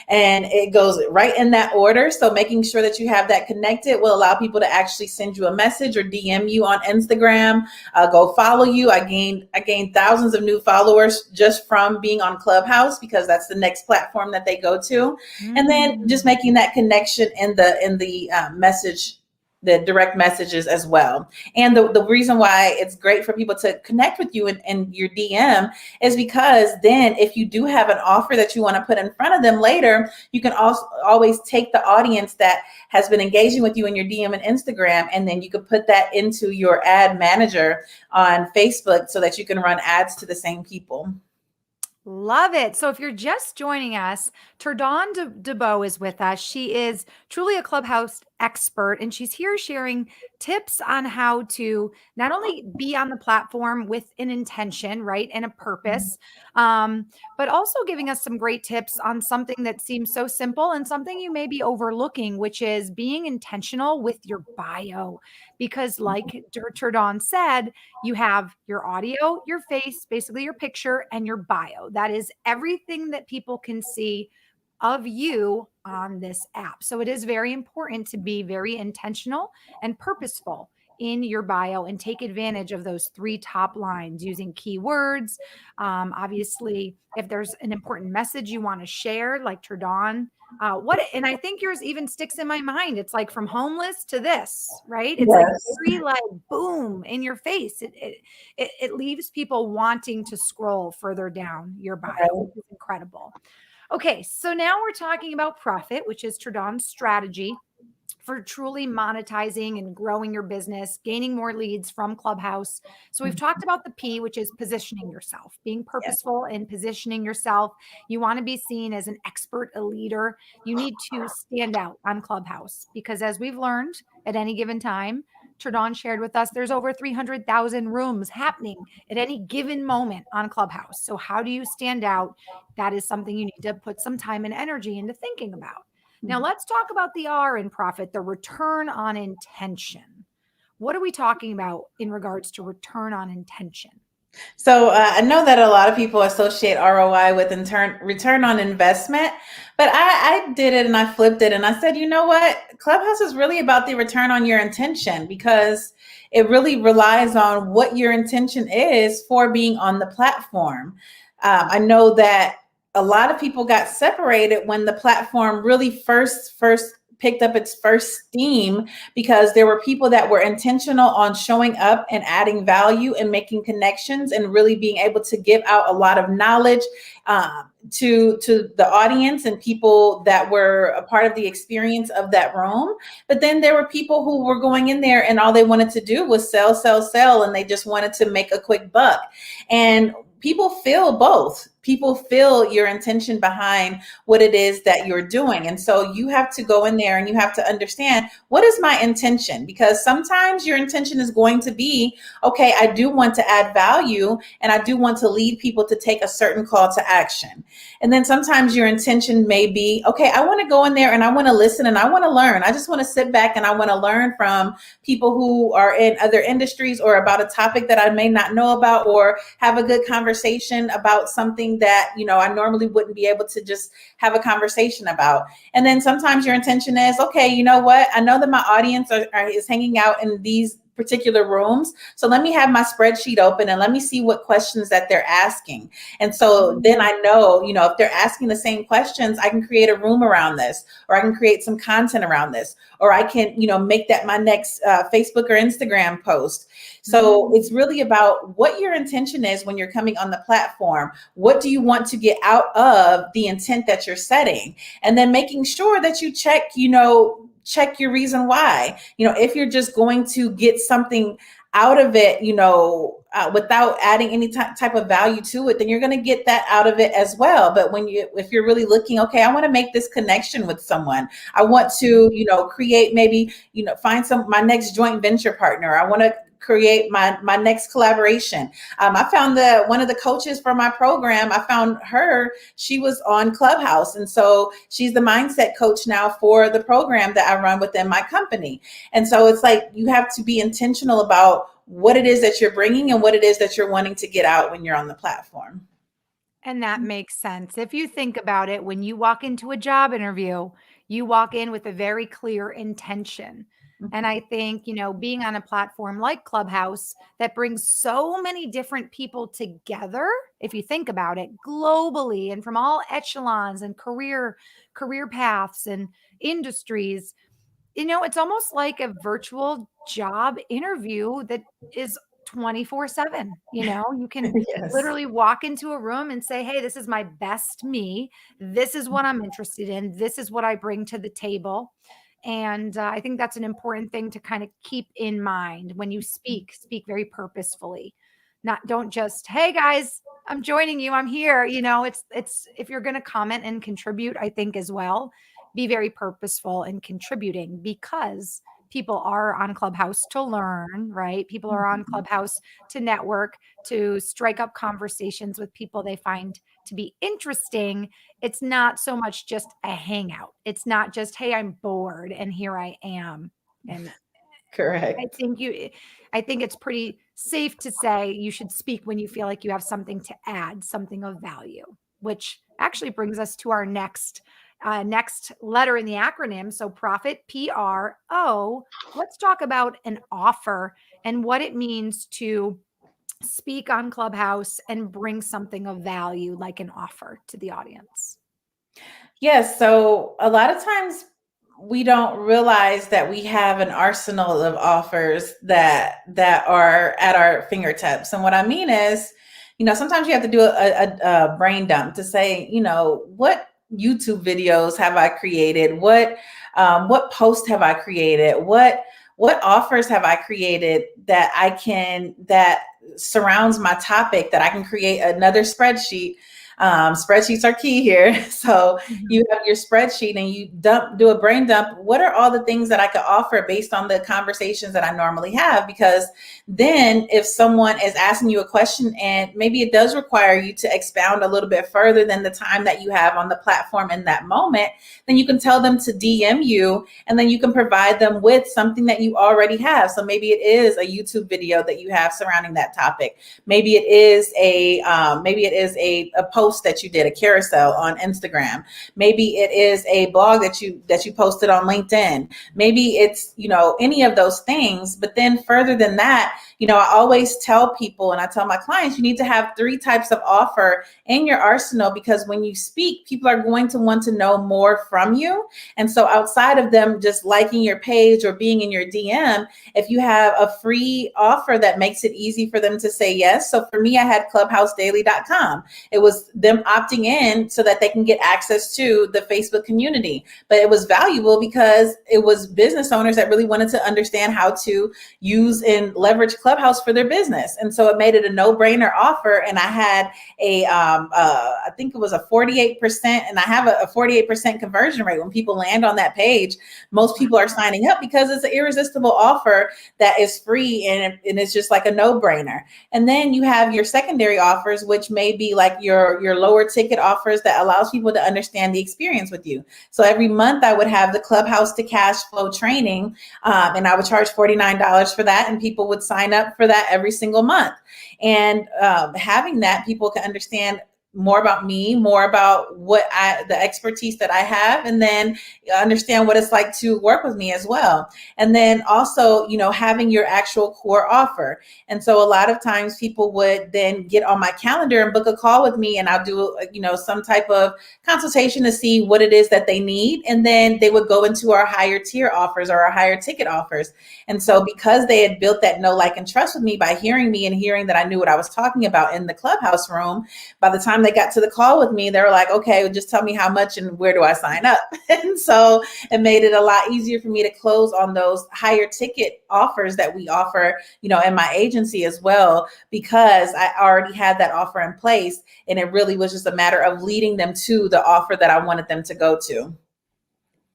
And it goes right in that order. So making sure that you have that connected will allow people to actually send you a message or DM you on Instagram, go follow you. I gained thousands of new followers just from being on Clubhouse, because that's the next platform that they go to. And then just making that connection in the message, the direct messages as well. And the reason why it's great for people to connect with you in your DM is because then if you do have an offer that you want to put in front of them later, you can also always take the audience that has been engaging with you in your DM and Instagram, and then you could put that into your ad manager on Facebook so that you can run ads to the same people. Love it. So if you're just joining us, Turdon DeBow is with us. She is truly a Clubhouse expert, and she's here sharing tips on how to not only be on the platform with an intention, right, and a purpose, but also giving us some great tips on something that seems so simple and something you may be overlooking, which is being intentional with your bio. Because like Turdon said, you have your audio, your face, basically your picture, and your bio. That is everything that people can see of you on this app. So it is very important to be very intentional and purposeful in your bio and take advantage of those 3 top lines using keywords. Obviously, if there's an important message you want to share, like Turdon, and I think yours even sticks in my mind. It's like from homeless to this, right? It's like very like boom in your face. It leaves people wanting to scroll further down your bio, which is incredible. Okay, so now we're talking about profit, which is Turdon's strategy for truly monetizing and growing your business, gaining more leads from Clubhouse. So we've talked about the P, which is positioning yourself, being purposeful and positioning yourself. You want to be seen as an expert, a leader. You need to stand out on Clubhouse, because as we've learned at any given time, Turdon shared with us, there's over 300,000 rooms happening at any given moment on Clubhouse. So how do you stand out? That is something you need to put some time and energy into thinking about. Now let's talk about the R in profit, the return on intention. What are we talking about in regards to return on intention? So I know that a lot of people associate ROI with return on investment, but I did it and I flipped it and I said, you know what? Clubhouse is really about the return on your intention, because it really relies on what your intention is for being on the platform. I know that a lot of people got separated when the platform really first picked up its first steam, because there were people that were intentional on showing up and adding value and making connections and really being able to give out a lot of knowledge to the audience and people that were a part of the experience of that room. But then there were people who were going in there and all they wanted to do was sell, and they just wanted to make a quick buck. And people feel both. People feel your intention behind what it is that you're doing. And so you have to go in there and you have to understand, what is my intention? Because sometimes your intention is going to be, okay, I do want to add value and I do want to lead people to take a certain call to action. And then sometimes your intention may be, okay, I want to go in there and I want to listen and I want to learn. I just want to sit back and I want to learn from people who are in other industries or about a topic that I may not know about, or have a good conversation about something that, I normally wouldn't be able to just have a conversation about. And then sometimes your intention is, okay, you know what? I know that my audience is hanging out in these particular rooms. So let me have my spreadsheet open and let me see what questions that they're asking. And so then I know, if they're asking the same questions, I can create a room around this, or I can create some content around this, or I can, make that my next Facebook or Instagram post. So it's really about what your intention is when you're coming on the platform. What do you want to get out of the intent that you're setting? And then making sure that you check your reason why. If you're just going to get something out of it, without adding any type of value to it, then you're going to get that out of it as well. But if you're really looking, okay, I want to make this connection with someone. I want to, create maybe, find my next joint venture partner. I want to create my next collaboration. I found one of the coaches for my program. I found her. She was on Clubhouse, and so she's the mindset coach now for the program that I run within my company. And so it's like you have to be intentional about what it is that you're bringing and what it is that you're wanting to get out when you're on the platform. And that makes sense. If you think about it, when you walk into a job interview, you walk in with a very clear intention. And I think, being on a platform like Clubhouse that brings so many different people together, if you think about it, globally and from all echelons and career paths and industries, it's almost like a virtual job interview that is 24/7. You can Yes. literally walk into a room and say, "Hey, this is my best me. This is what I'm interested in. This is what I bring to the table." And I think that's an important thing to kind of keep in mind when you speak very purposefully. Don't just, "Hey guys, I'm joining you. I'm here." It's if you're going to comment and contribute, I think as well, be very purposeful in contributing, because people are on Clubhouse to learn, right? People are on Mhm. Clubhouse to network, to strike up conversations with people they find to be interesting. It's not so much just a hangout. It's not just, "Hey, I'm bored and here I am." And I Correct. think I think it's pretty safe to say you should speak when you feel like you have something to add, something of value, which actually brings us to our next letter in the acronym. So profit, PRO. Let's talk about an offer and what it means to speak on Clubhouse and bring something of value like an offer to the audience. Yes. So a lot of times we don't realize that we have an arsenal of offers that are at our fingertips. And what I mean is, sometimes you have to do a brain dump to say, what YouTube videos have I created? What post have I created? What offers have I created that surrounds my topic that I can create another spreadsheet. Spreadsheets are key here. So Mhm. you have your spreadsheet and you do a brain dump. What are all the things that I could offer based on the conversations that I normally have? Because then if someone is asking you a question and maybe it does require you to expound a little bit further than the time that you have on the platform in that moment, then you can tell them to DM you, and then you can provide them with something that you already have. So maybe it is a YouTube video that you have surrounding that topic. Maybe it is a post that you did, a carousel on Instagram. Maybe it is a blog that you posted on LinkedIn. Maybe it's, any of those things. But then further than that, I always tell people and I tell my clients, you need to have 3 types of offer in your arsenal, because when you speak, people are going to want to know more from you. And so outside of them just liking your page or being in your DM, if you have a free offer that makes it easy for them to say yes. So for me, I had clubhousedaily.com. It was them opting in so that they can get access to the Facebook community. But it was valuable because it was business owners that really wanted to understand how to use and leverage Clubhouse for their business. And so it made it a no-brainer offer. And I had I think it was a 48%, and I have a 48% conversion rate. When people land on that page, most people are signing up because it's an irresistible offer that is free, and it's just like a no-brainer. And then you have your secondary offers, which may be like your lower ticket offers that allows people to understand the experience with you. So every month I would have the Clubhouse to Cash Flow training, and I would charge $49 for that, and people would sign up for that every single month. And having that, people can understand more about me, more about the expertise that I have, and then understand what it's like to work with me as well. And then also, having your actual core offer. And so a lot of times people would then get on my calendar and book a call with me, and I'll do, some type of consultation to see what it is that they need. And then they would go into our higher tier offers or our higher ticket offers. And so because they had built that know, like, and trust with me by hearing me and hearing that I knew what I was talking about in the Clubhouse room, by the time they got to the call with me, they were like, okay, well, just tell me how much and where do I sign up? And so it made it a lot easier for me to close on those higher ticket offers that we offer, in my agency as well, because I already had that offer in place. And it really was just a matter of leading them to the offer that I wanted them to go to.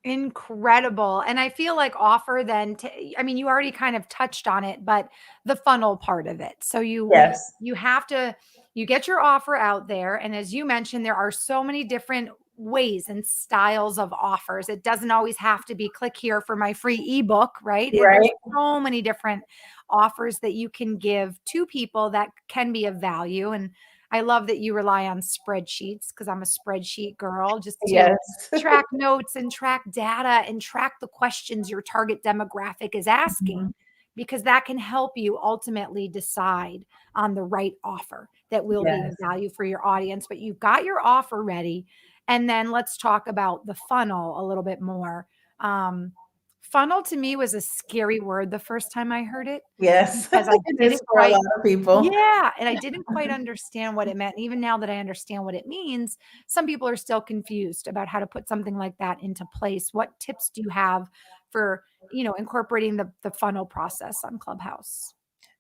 Incredible. And I feel like offer then I mean, you already kind of touched on it, but the funnel part of it. So Yes. you have to you get your offer out there, and as you mentioned, there are so many different ways and styles of offers. It doesn't always have to be click here for my free ebook, right? There's Right. so many different offers that you can give to people that can be of value. And I love that you rely on spreadsheets because I'm a spreadsheet girl, just to Yes. track notes and track data and track the questions your target demographic is asking, Mhm. because that can help you ultimately decide on the right offer that will be of Yes. value for your audience. But you've got your offer ready. And then let's talk about the funnel a little bit more. Um, Funnel to me was a scary word the first time I heard it, Yes. because I It is didn't for a quite lot of people. yeah, and I didn't quite understand what it meant. And even now that I understand what it means, some people are still confused about how to put something like that into place. What tips do you have for, incorporating the funnel process on Clubhouse?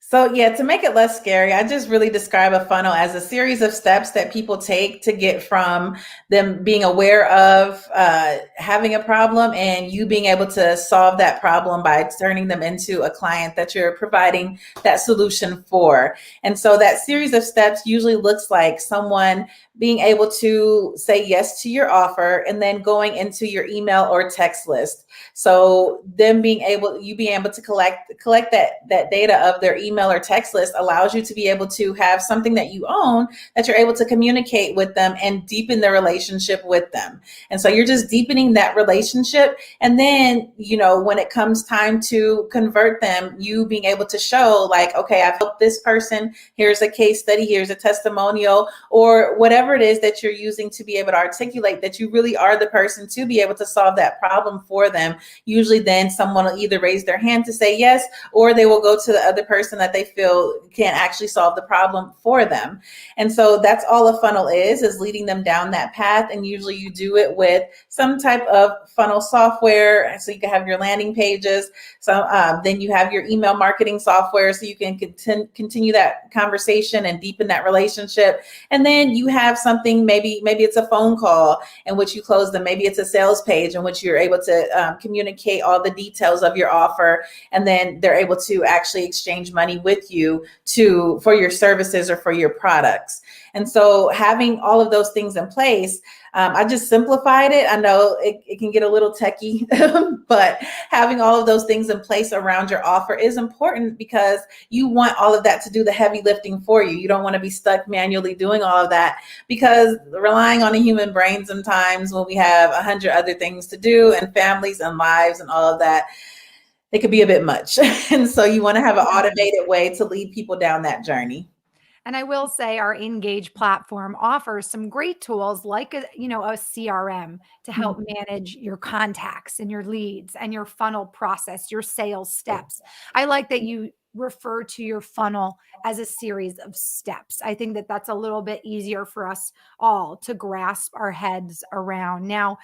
So, yeah, to make it less scary, I just really describe a funnel as a series of steps that people take to get from them being aware of having a problem and you being able to solve that problem by turning them into a client that you're providing that solution for. And so that series of steps usually looks like someone being able to say yes to your offer and then going into your email or text list. So them you being able to collect that data of their email or text list allows you to be able to have something that you own that you're able to communicate with them and deepen the relationship with them. And so you're just deepening that relationship. And then, when it comes time to convert them, you being able to show like, okay, I've helped this person. Here's a case study. Here's a testimonial, or whatever it is that you're using to be able to articulate that you really are the person to be able to solve that problem for them. Usually then someone will either raise their hand to say yes, or they will go to the other person that they feel can actually solve the problem for them. And so that's all a funnel is leading them down that path. And usually you do it with some type of funnel software. So you can have your landing pages. So then you have your email marketing software so you can continue that conversation and deepen that relationship. And then you have something, maybe it's a phone call in which you close them. Maybe it's a sales page in which you're able to communicate all the details of your offer, and then they're able to actually exchange money with you for your services or for your products. And so having all of those things in place, I just simplified it. I know it can get a little techie, but having all of those things in place around your offer is important because you want all of that to do the heavy lifting for you. You don't want to be stuck manually doing all of that, because relying on a human brain sometimes when we have 100 other things to do and families and lives and all of that, it could be a bit much. And so you want to have an automated way to lead people down that journey. And I will say our Engage platform offers some great tools like a CRM to help manage your contacts and your leads and your funnel process, your sales steps. I like that you refer to your funnel as a series of steps. I think that that's a little bit easier for us all to grasp our heads around. Now,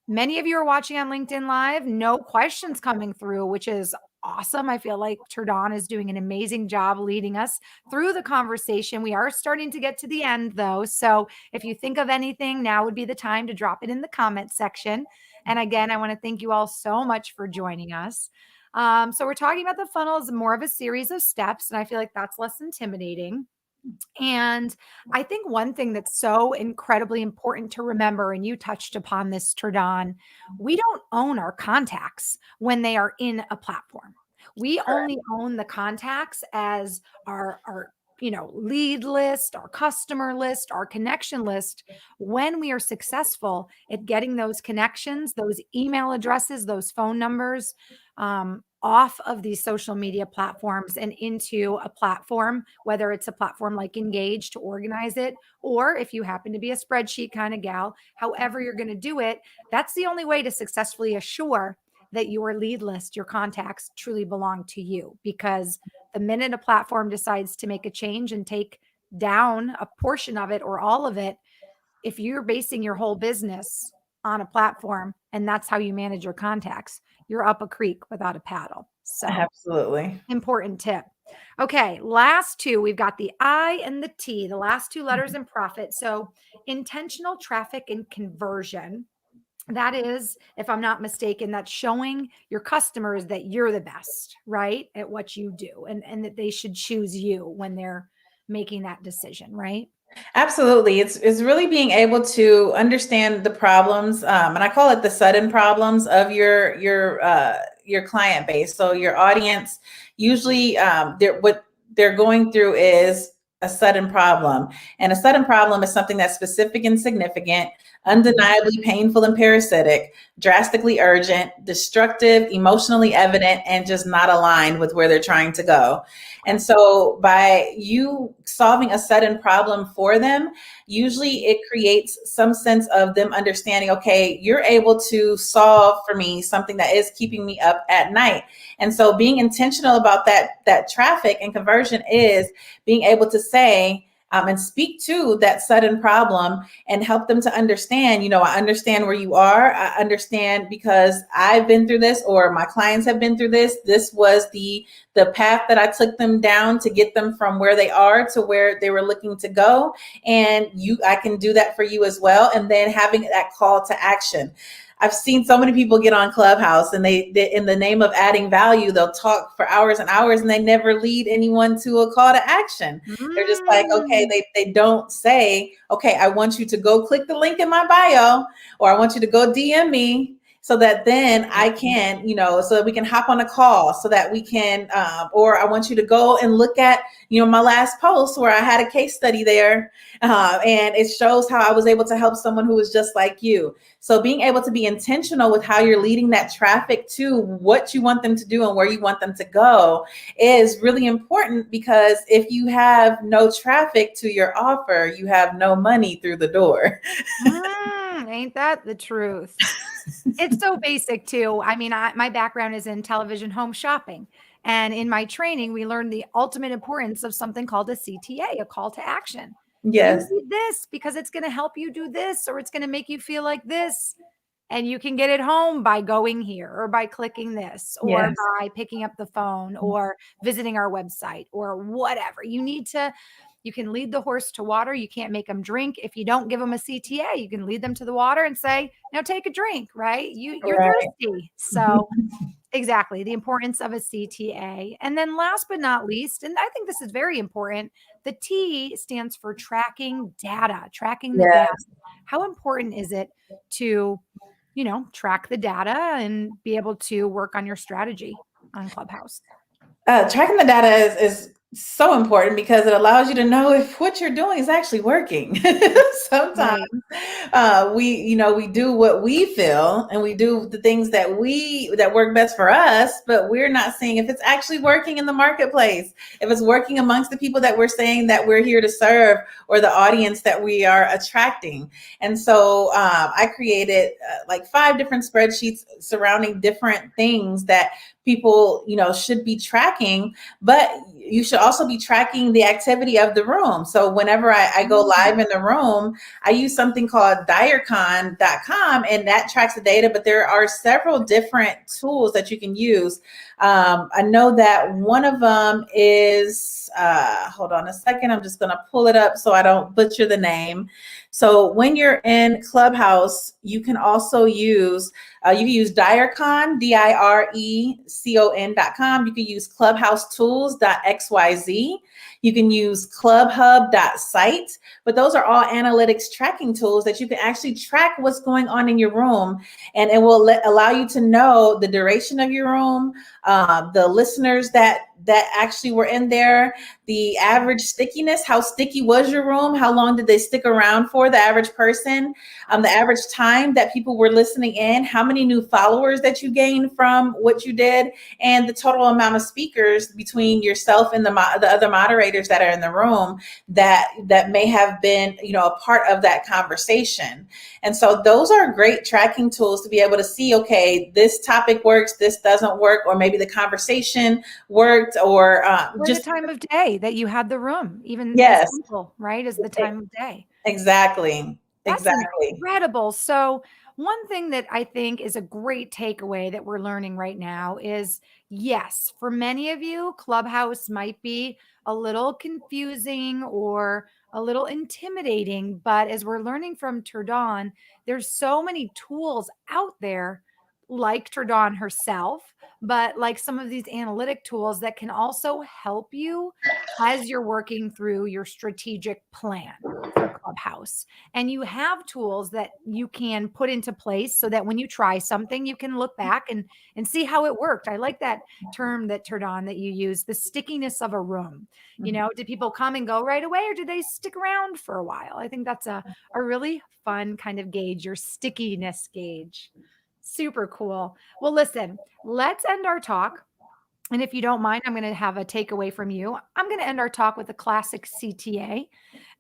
many of you are watching on LinkedIn Live, no questions coming through, which is awesome. I feel like Turdan is doing an amazing job leading us through the conversation. We are starting to get to the end, though. So if you think of anything, now would be the time to drop it in the comment section. And again, I want to thank you all so much for joining us. So we're talking about the funnel as more of a series of steps, and I feel like that's less intimidating. And I think one thing that's so incredibly important to remember, and you touched upon this, Turdan, we don't own our contacts when they are in a platform. We only own the contacts as our lead list, our customer list, our connection list when we are successful at getting those connections, those email addresses, those phone numbers, off of these social media platforms and into a platform, whether it's a platform like Engage to organize it, or if you happen to be a spreadsheet kind of gal, however you're going to do it, that's the only way to successfully assure that your lead list, your contacts truly belong to you. Because the minute a platform decides to make a change and take down a portion of it or all of it, if you're basing your whole business on a platform and that's how you manage your contacts, you're up a creek without a paddle. So, Absolutely. important tip. Okay, last two. We've got the I and the T, the last two letters in profit. So, intentional traffic and conversion. that is, if I'm not mistaken, that's showing your customers that you're the best, right, at what you do, and that they should choose you when they're making that decision, right? Absolutely. It's really being able to understand the problems, and I call it the sudden problems of your client base. So your audience usually what they're going through is a sudden problem, and a sudden problem is something that's specific and significant, Mhm. undeniably painful and parasitic, drastically urgent, destructive, emotionally evident, and just not aligned with where they're trying to go. And Okay. so by you solving a sudden problem for them, usually it creates some sense of them understanding, okay, you're able to solve for me something that is keeping me up at night. And so being intentional about that traffic and conversion is being able to say, and speak to that sudden problem and help them to understand, I understand where you are. I understand because I've been through this, or my clients have been through this. This was the path that I took them down to get them from where they are to where they were looking to go. And I can do that for you as well. And then having that call to action. I've seen so many people get on Clubhouse and they in the name of adding value, they'll talk for hours and hours and they never lead anyone to a call to action. They're just like, okay, Mm. they don't say, okay, I want you to go click the link in my bio, or I want you to go DM me, so that then I can, so that we can hop on a call, so that we can, or I want you to go and look at, my last post where I had a case study there, and it shows how I was able to help someone who was just like you. So being able to be intentional with how you're leading that traffic to what you want them to do and where you want them to go is really important, because if you have no traffic to your offer, you have no money through the door. Ain't that the truth? It's so basic too. I mean, my background is in television home shopping. And in my training, we learned the ultimate importance of something called a CTA, a call to action. You Yes. need this because it's going to help you do this, or it's going to make you feel like this. And you can get it home by going here, or by clicking this, or Yes. by picking up the phone, or visiting our website, or whatever. You can lead the horse to water. You can't make them drink. If you don't give them a CTA, you can lead them to the water and say, now take a drink, right? You're Right. thirsty. So exactly the importance of a CTA. And then last but not least, and I think this is very important, the T stands for tracking data, tracking the data. Yes. How important is it to, track the data and be able to work on your strategy on Clubhouse? Tracking the data is so important, because it allows you to know if what you're doing is actually working. Sometimes Right. we do what we feel, and we do the things that work best for us, but we're not seeing if it's actually working in the marketplace, if it's working amongst the people that we're saying that we're here to serve, or the audience that we are attracting. And so I created like 5 different spreadsheets surrounding different things that people should be tracking, but you should also be tracking the activity of the room. So whenever I go Mhm. live in the room, I use something called direcon.com, and that tracks the data, but there are several different tools that you can use. I know that one of them is, hold on a second, I'm just going to pull it up so I don't butcher the name. So when you're in Clubhouse, you can also use you can use Direcon, Direcon.com. You can use clubhousetools.xyz. You can use clubhub.site. But those are all analytics tracking tools that you can actually track what's going on in your room. And it will allow you to know the duration of your room, the listeners that actually were in there, the average stickiness, how sticky was your room, how long did they stick around for, the average person, the average time that people were listening in, how many new followers that you gained from what you did, and the total amount of speakers between yourself and the other moderators that are in the room that may have been a part of that conversation. And so those are great tracking tools to be able to see, okay, this topic works, this doesn't work, or maybe the conversation worked, or Or the just time of day that you had the room, even as yes, simple, right, as the time of day. exactly, That's exactly. incredible. So, one thing that I think is a great takeaway that we're learning right now is yes, for many of you, Clubhouse might be a little confusing or a little intimidating. But as we're learning from Turdon, there's so many tools out there, like Turdon herself, but like some of these analytic tools that can also help you as you're working through your strategic plan for Clubhouse. And you have tools that you can put into place so that when you try something, you can look back and see how it worked. I like that term that Turdon that you use, the stickiness of a room. You know, did people come and go right away, or did they stick around for a while? I think that's a really fun kind of gauge, your stickiness gauge. Super cool. Well, listen, let's end our talk. And if you don't mind, I'm going to have a takeaway from you. I'm going to end our talk with a classic CTA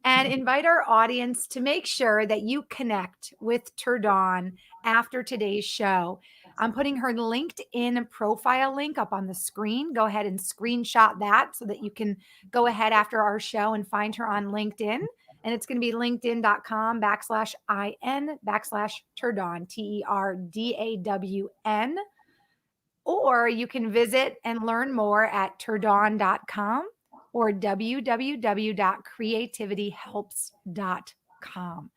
and invite our audience to make sure that you connect with Turdon after today's show. I'm putting her LinkedIn profile link up on the screen. Go ahead and screenshot that so that you can go ahead after our show and find her on LinkedIn. And it's going to be linkedin.com/IN/Turdon, TERDAWN. Or you can visit and learn more at turdon.com or www.creativityhelps.com.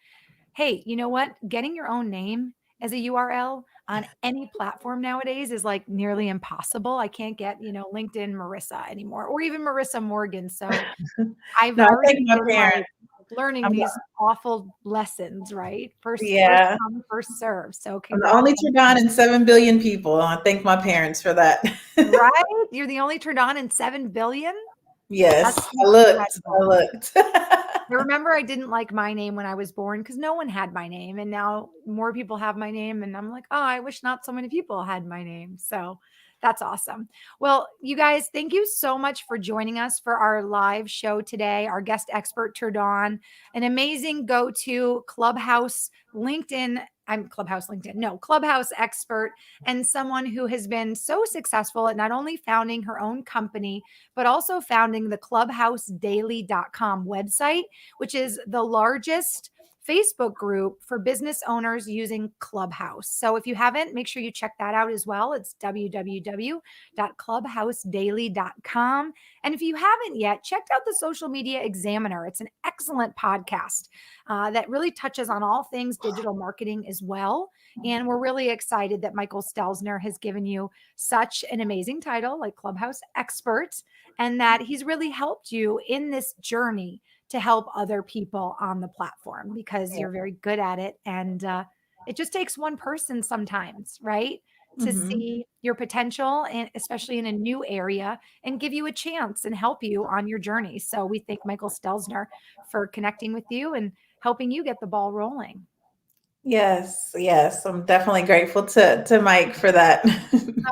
Hey, you know what? Getting your own name as a URL on any platform nowadays is like nearly impossible. I can't get, LinkedIn Marissa anymore, or even Marissa Morgan. So I've No, I already think my been like parents. learning I'm the, these awful lessons, right? First yeah, come, first serve. So I'm the only congrats. Trudon in 7 billion people. I thank my parents for that. Right? You're the only turned on in 7 billion? Yes, That's I looked. I incredible. looked. I remember I didn't like my name when I was born because no one had my name. And now more people have my name. And I'm like, oh, I wish not so many people had my name. So that's awesome. Well, you guys, thank you so much for joining us for our live show today. Our guest expert, Turdon, an amazing go to Clubhouse LinkedIn. I'm Clubhouse LinkedIn. No, Clubhouse expert, and someone who has been so successful at not only founding her own company, but also founding the clubhousedaily.com website, which is the largest Facebook group for business owners using Clubhouse. So if you haven't, make sure you check that out as well. It's www.clubhousedaily.com. And if you haven't yet, checked out the Social Media Examiner. It's an excellent podcast that really touches on all things digital marketing as well. And we're really excited that Michael Stelzner has given you such an amazing title like Clubhouse Expert, and that he's really helped you in this journey to help other people on the platform because you're very good at it. And it just takes one person sometimes, right? To Mhm. see your potential, and especially in a new area, and give you a chance and help you on your journey. So we thank Michael Stelzner for connecting with you and helping you get the ball rolling. Yes, yes. I'm definitely grateful to Mike for that.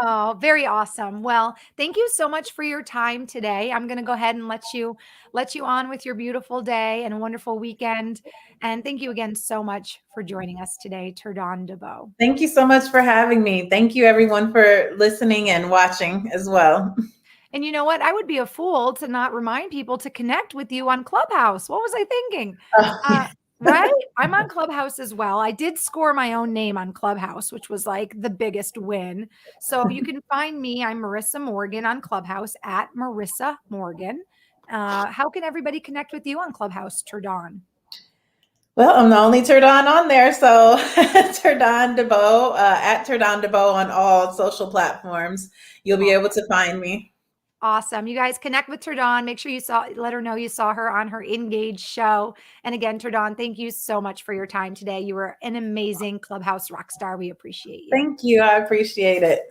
Oh, very awesome. Well, thank you so much for your time today. I'm going to go ahead and let you on with your beautiful day and a wonderful weekend. And thank you again so much for joining us today, Turdon DeBow. Thank you so much for having me. Thank you everyone for listening and watching as well. And you know what? I would be a fool to not remind people to connect with you on Clubhouse. What was I thinking? Oh, Uh, right? I'm on Clubhouse as well. I did score my own name on Clubhouse, which was like the biggest win. So you can find me. I'm Marissa Morgan on Clubhouse at Marissa Morgan. How can everybody connect with you on Clubhouse, Turdon? well, I'm the only Turdon on there, so Turdon DeBow at Turdon DeBow on all social platforms. You'll be able to find me. Awesome. You guys connect with Turdon. Make sure let her know you saw her on her Engage show. And again, Turdon, thank you so much for your time today. You were an amazing Clubhouse rock star. We appreciate you. Thank you. I appreciate it.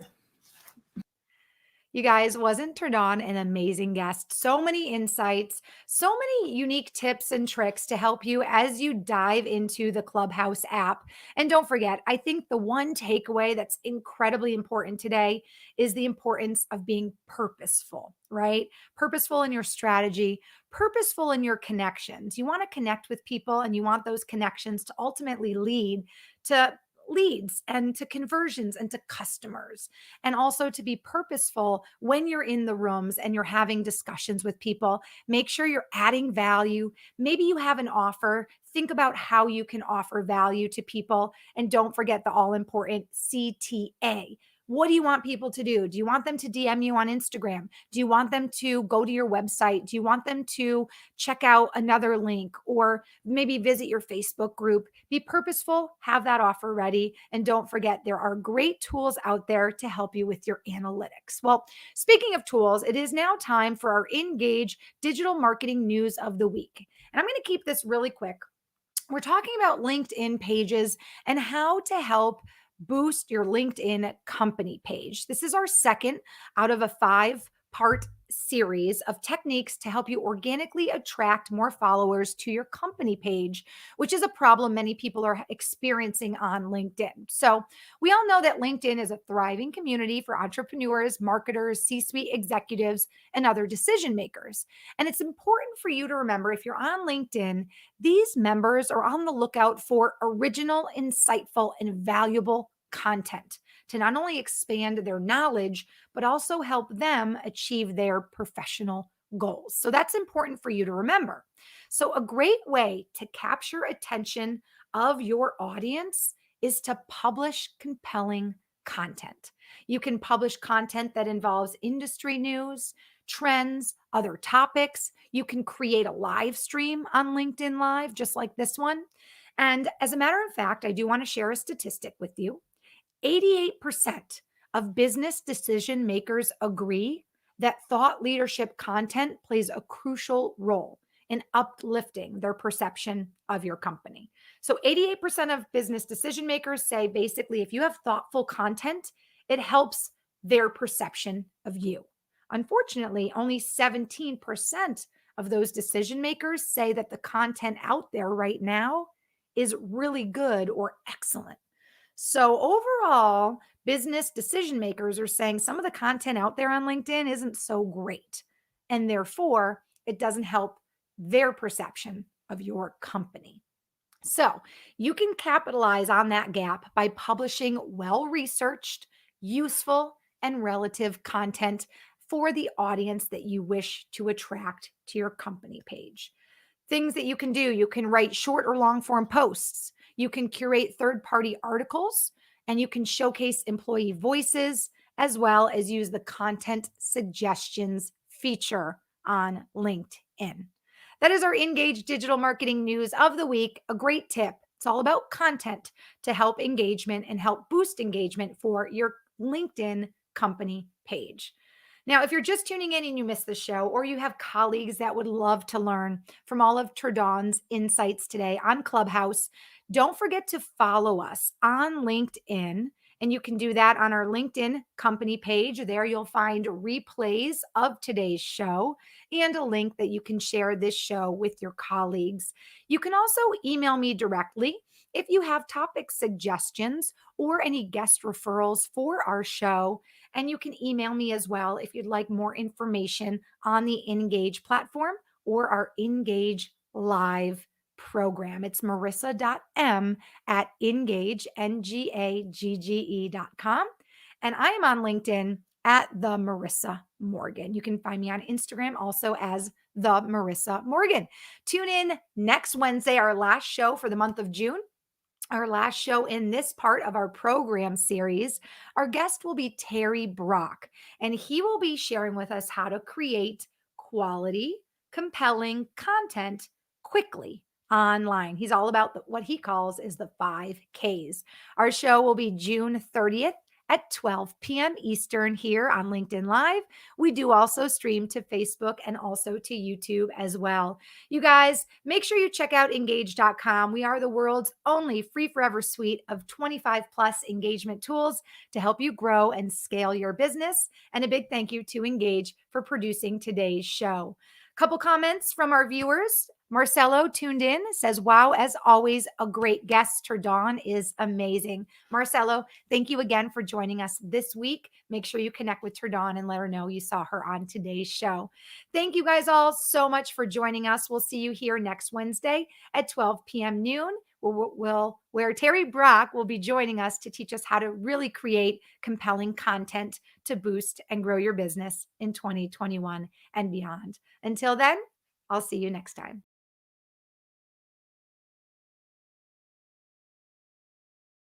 You guys, wasn't Turdon an amazing guest? So many insights, so many unique tips and tricks to help you as you dive into the Clubhouse app. And don't forget, I think the one takeaway that's incredibly important today is the importance of being purposeful, right? Purposeful in your strategy, purposeful in your connections. You want to connect with people and you want those connections to ultimately lead to leads and to conversions and to customers, and also to be purposeful when you're in the rooms and you're having discussions with people. Make sure you're adding value. Maybe you have an offer. Think about how you can offer value to people. And don't forget the all important CTA. What do you want people to do? Do you want them to DM you on Instagram? Do you want them to go to your website? Do you want them to check out another link or maybe visit your Facebook group? Be purposeful, have that offer ready, and don't forget there are great tools out there to help you with your analytics. Well, speaking of tools, it is now time for our Engage digital marketing news of the week. And I'm going to keep this really quick. We're talking about LinkedIn pages and how to help boost your LinkedIn company page. This is our second out of a 5-part series of techniques to help you organically attract more followers to your company page, which is a problem many people are experiencing on LinkedIn. So, we all know that LinkedIn is a thriving community for entrepreneurs, marketers, C suite executives, and other decision makers. And it's important for you to remember if you're on LinkedIn, these members are on the lookout for original, insightful, and valuable content to not only expand their knowledge, but also help them achieve their professional goals. So that's important for you to remember. So, a great way to capture attention of your audience is to publish compelling content. You can publish content that involves industry news, trends, other topics. You can create a live stream on LinkedIn Live, just like this one. And as a matter of fact, I do want to share a statistic with you. 88% of business decision makers agree that thought leadership content plays a crucial role in uplifting their perception of your company. So, 88% of business decision makers say basically, if you have thoughtful content, it helps their perception of you. Unfortunately, only 17% of those decision makers say that the content out there right now is really good or excellent. So, overall, business decision makers are saying some of the content out there on LinkedIn isn't so great. And therefore, it doesn't help their perception of your company. So, you can capitalize on that gap by publishing well researched, useful, and relative content for the audience that you wish to attract to your company page. Things that you can do: you can write short or long form posts, you can curate third party articles, and you can showcase employee voices, as well as use the content suggestions feature on LinkedIn. That is our Engage digital marketing news of the week. A great tip. It's all about content to help engagement and help boost engagement for your LinkedIn company page. Now, if you're just tuning in and you missed the show, or you have colleagues that would love to learn from all of Turdon's insights today on Clubhouse, don't forget to follow us on LinkedIn. And you can do that on our LinkedIn company page. There you'll find replays of today's show and a link that you can share this show with your colleagues. You can also email me directly if you have topic suggestions or any guest referrals for our show. And you can email me as well if you'd like more information on the Engage platform or our Engage Live program. It's marissa.m at engage, engagge.com. And I am on LinkedIn at the Marissa Morgan. You can find me on Instagram also as the Marissa Morgan. Tune in next Wednesday, our last show for the month of June. Our last show in this part of our program series. Our guest will be Terry Brock, and he will be sharing with us how to create quality, compelling content quickly online. He's all about what he calls is the 5Ks. Our show will be June 30th at 12 p.m. Eastern here on LinkedIn Live. We do also stream to Facebook and also to YouTube as well. You guys, make sure you check out engage.com. We are the world's only free forever suite of 25 plus engagement tools to help you grow and scale your business. And a big thank you to Engage for producing today's show. Couple comments from our viewers. Marcelo tuned in, says, wow, as always, a great guest. Turdon is amazing. Marcelo, thank you again for joining us this week. Make sure you connect with Turdon and let her know you saw her on today's show. Thank you guys all so much for joining us. We'll see you here next Wednesday at 12 p.m. noon, where Terry Brock will be joining us to teach us how to really create compelling content to boost and grow your business in 2021 and beyond. Until then, I'll see you next time.